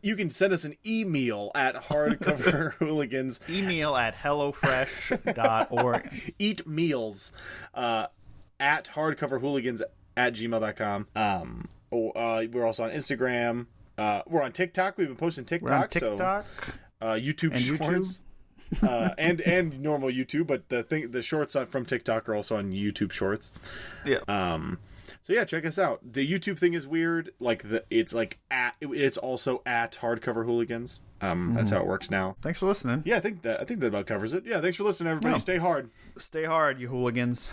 Speaker 1: you can send us an email at hardcoverhooligans
Speaker 2: email@hellofresh.org.
Speaker 1: eat meals at hardcoverhooligans@gmail.com. We're also on Instagram. We're on TikTok. We've been posting TikTok.
Speaker 2: We're on TikTok.
Speaker 1: So, YouTube Shorts. and normal YouTube, but the shorts from TikTok are also on YouTube Shorts.
Speaker 2: Yeah.
Speaker 1: So yeah, check us out. The YouTube thing is weird. Like it's also at Hardcover Hooligans. That's how it works now.
Speaker 2: Thanks for listening.
Speaker 1: Yeah, I think that about covers it. Yeah, thanks for listening, everybody.
Speaker 2: Yeah.
Speaker 1: Stay hard.
Speaker 2: Stay hard, you hooligans.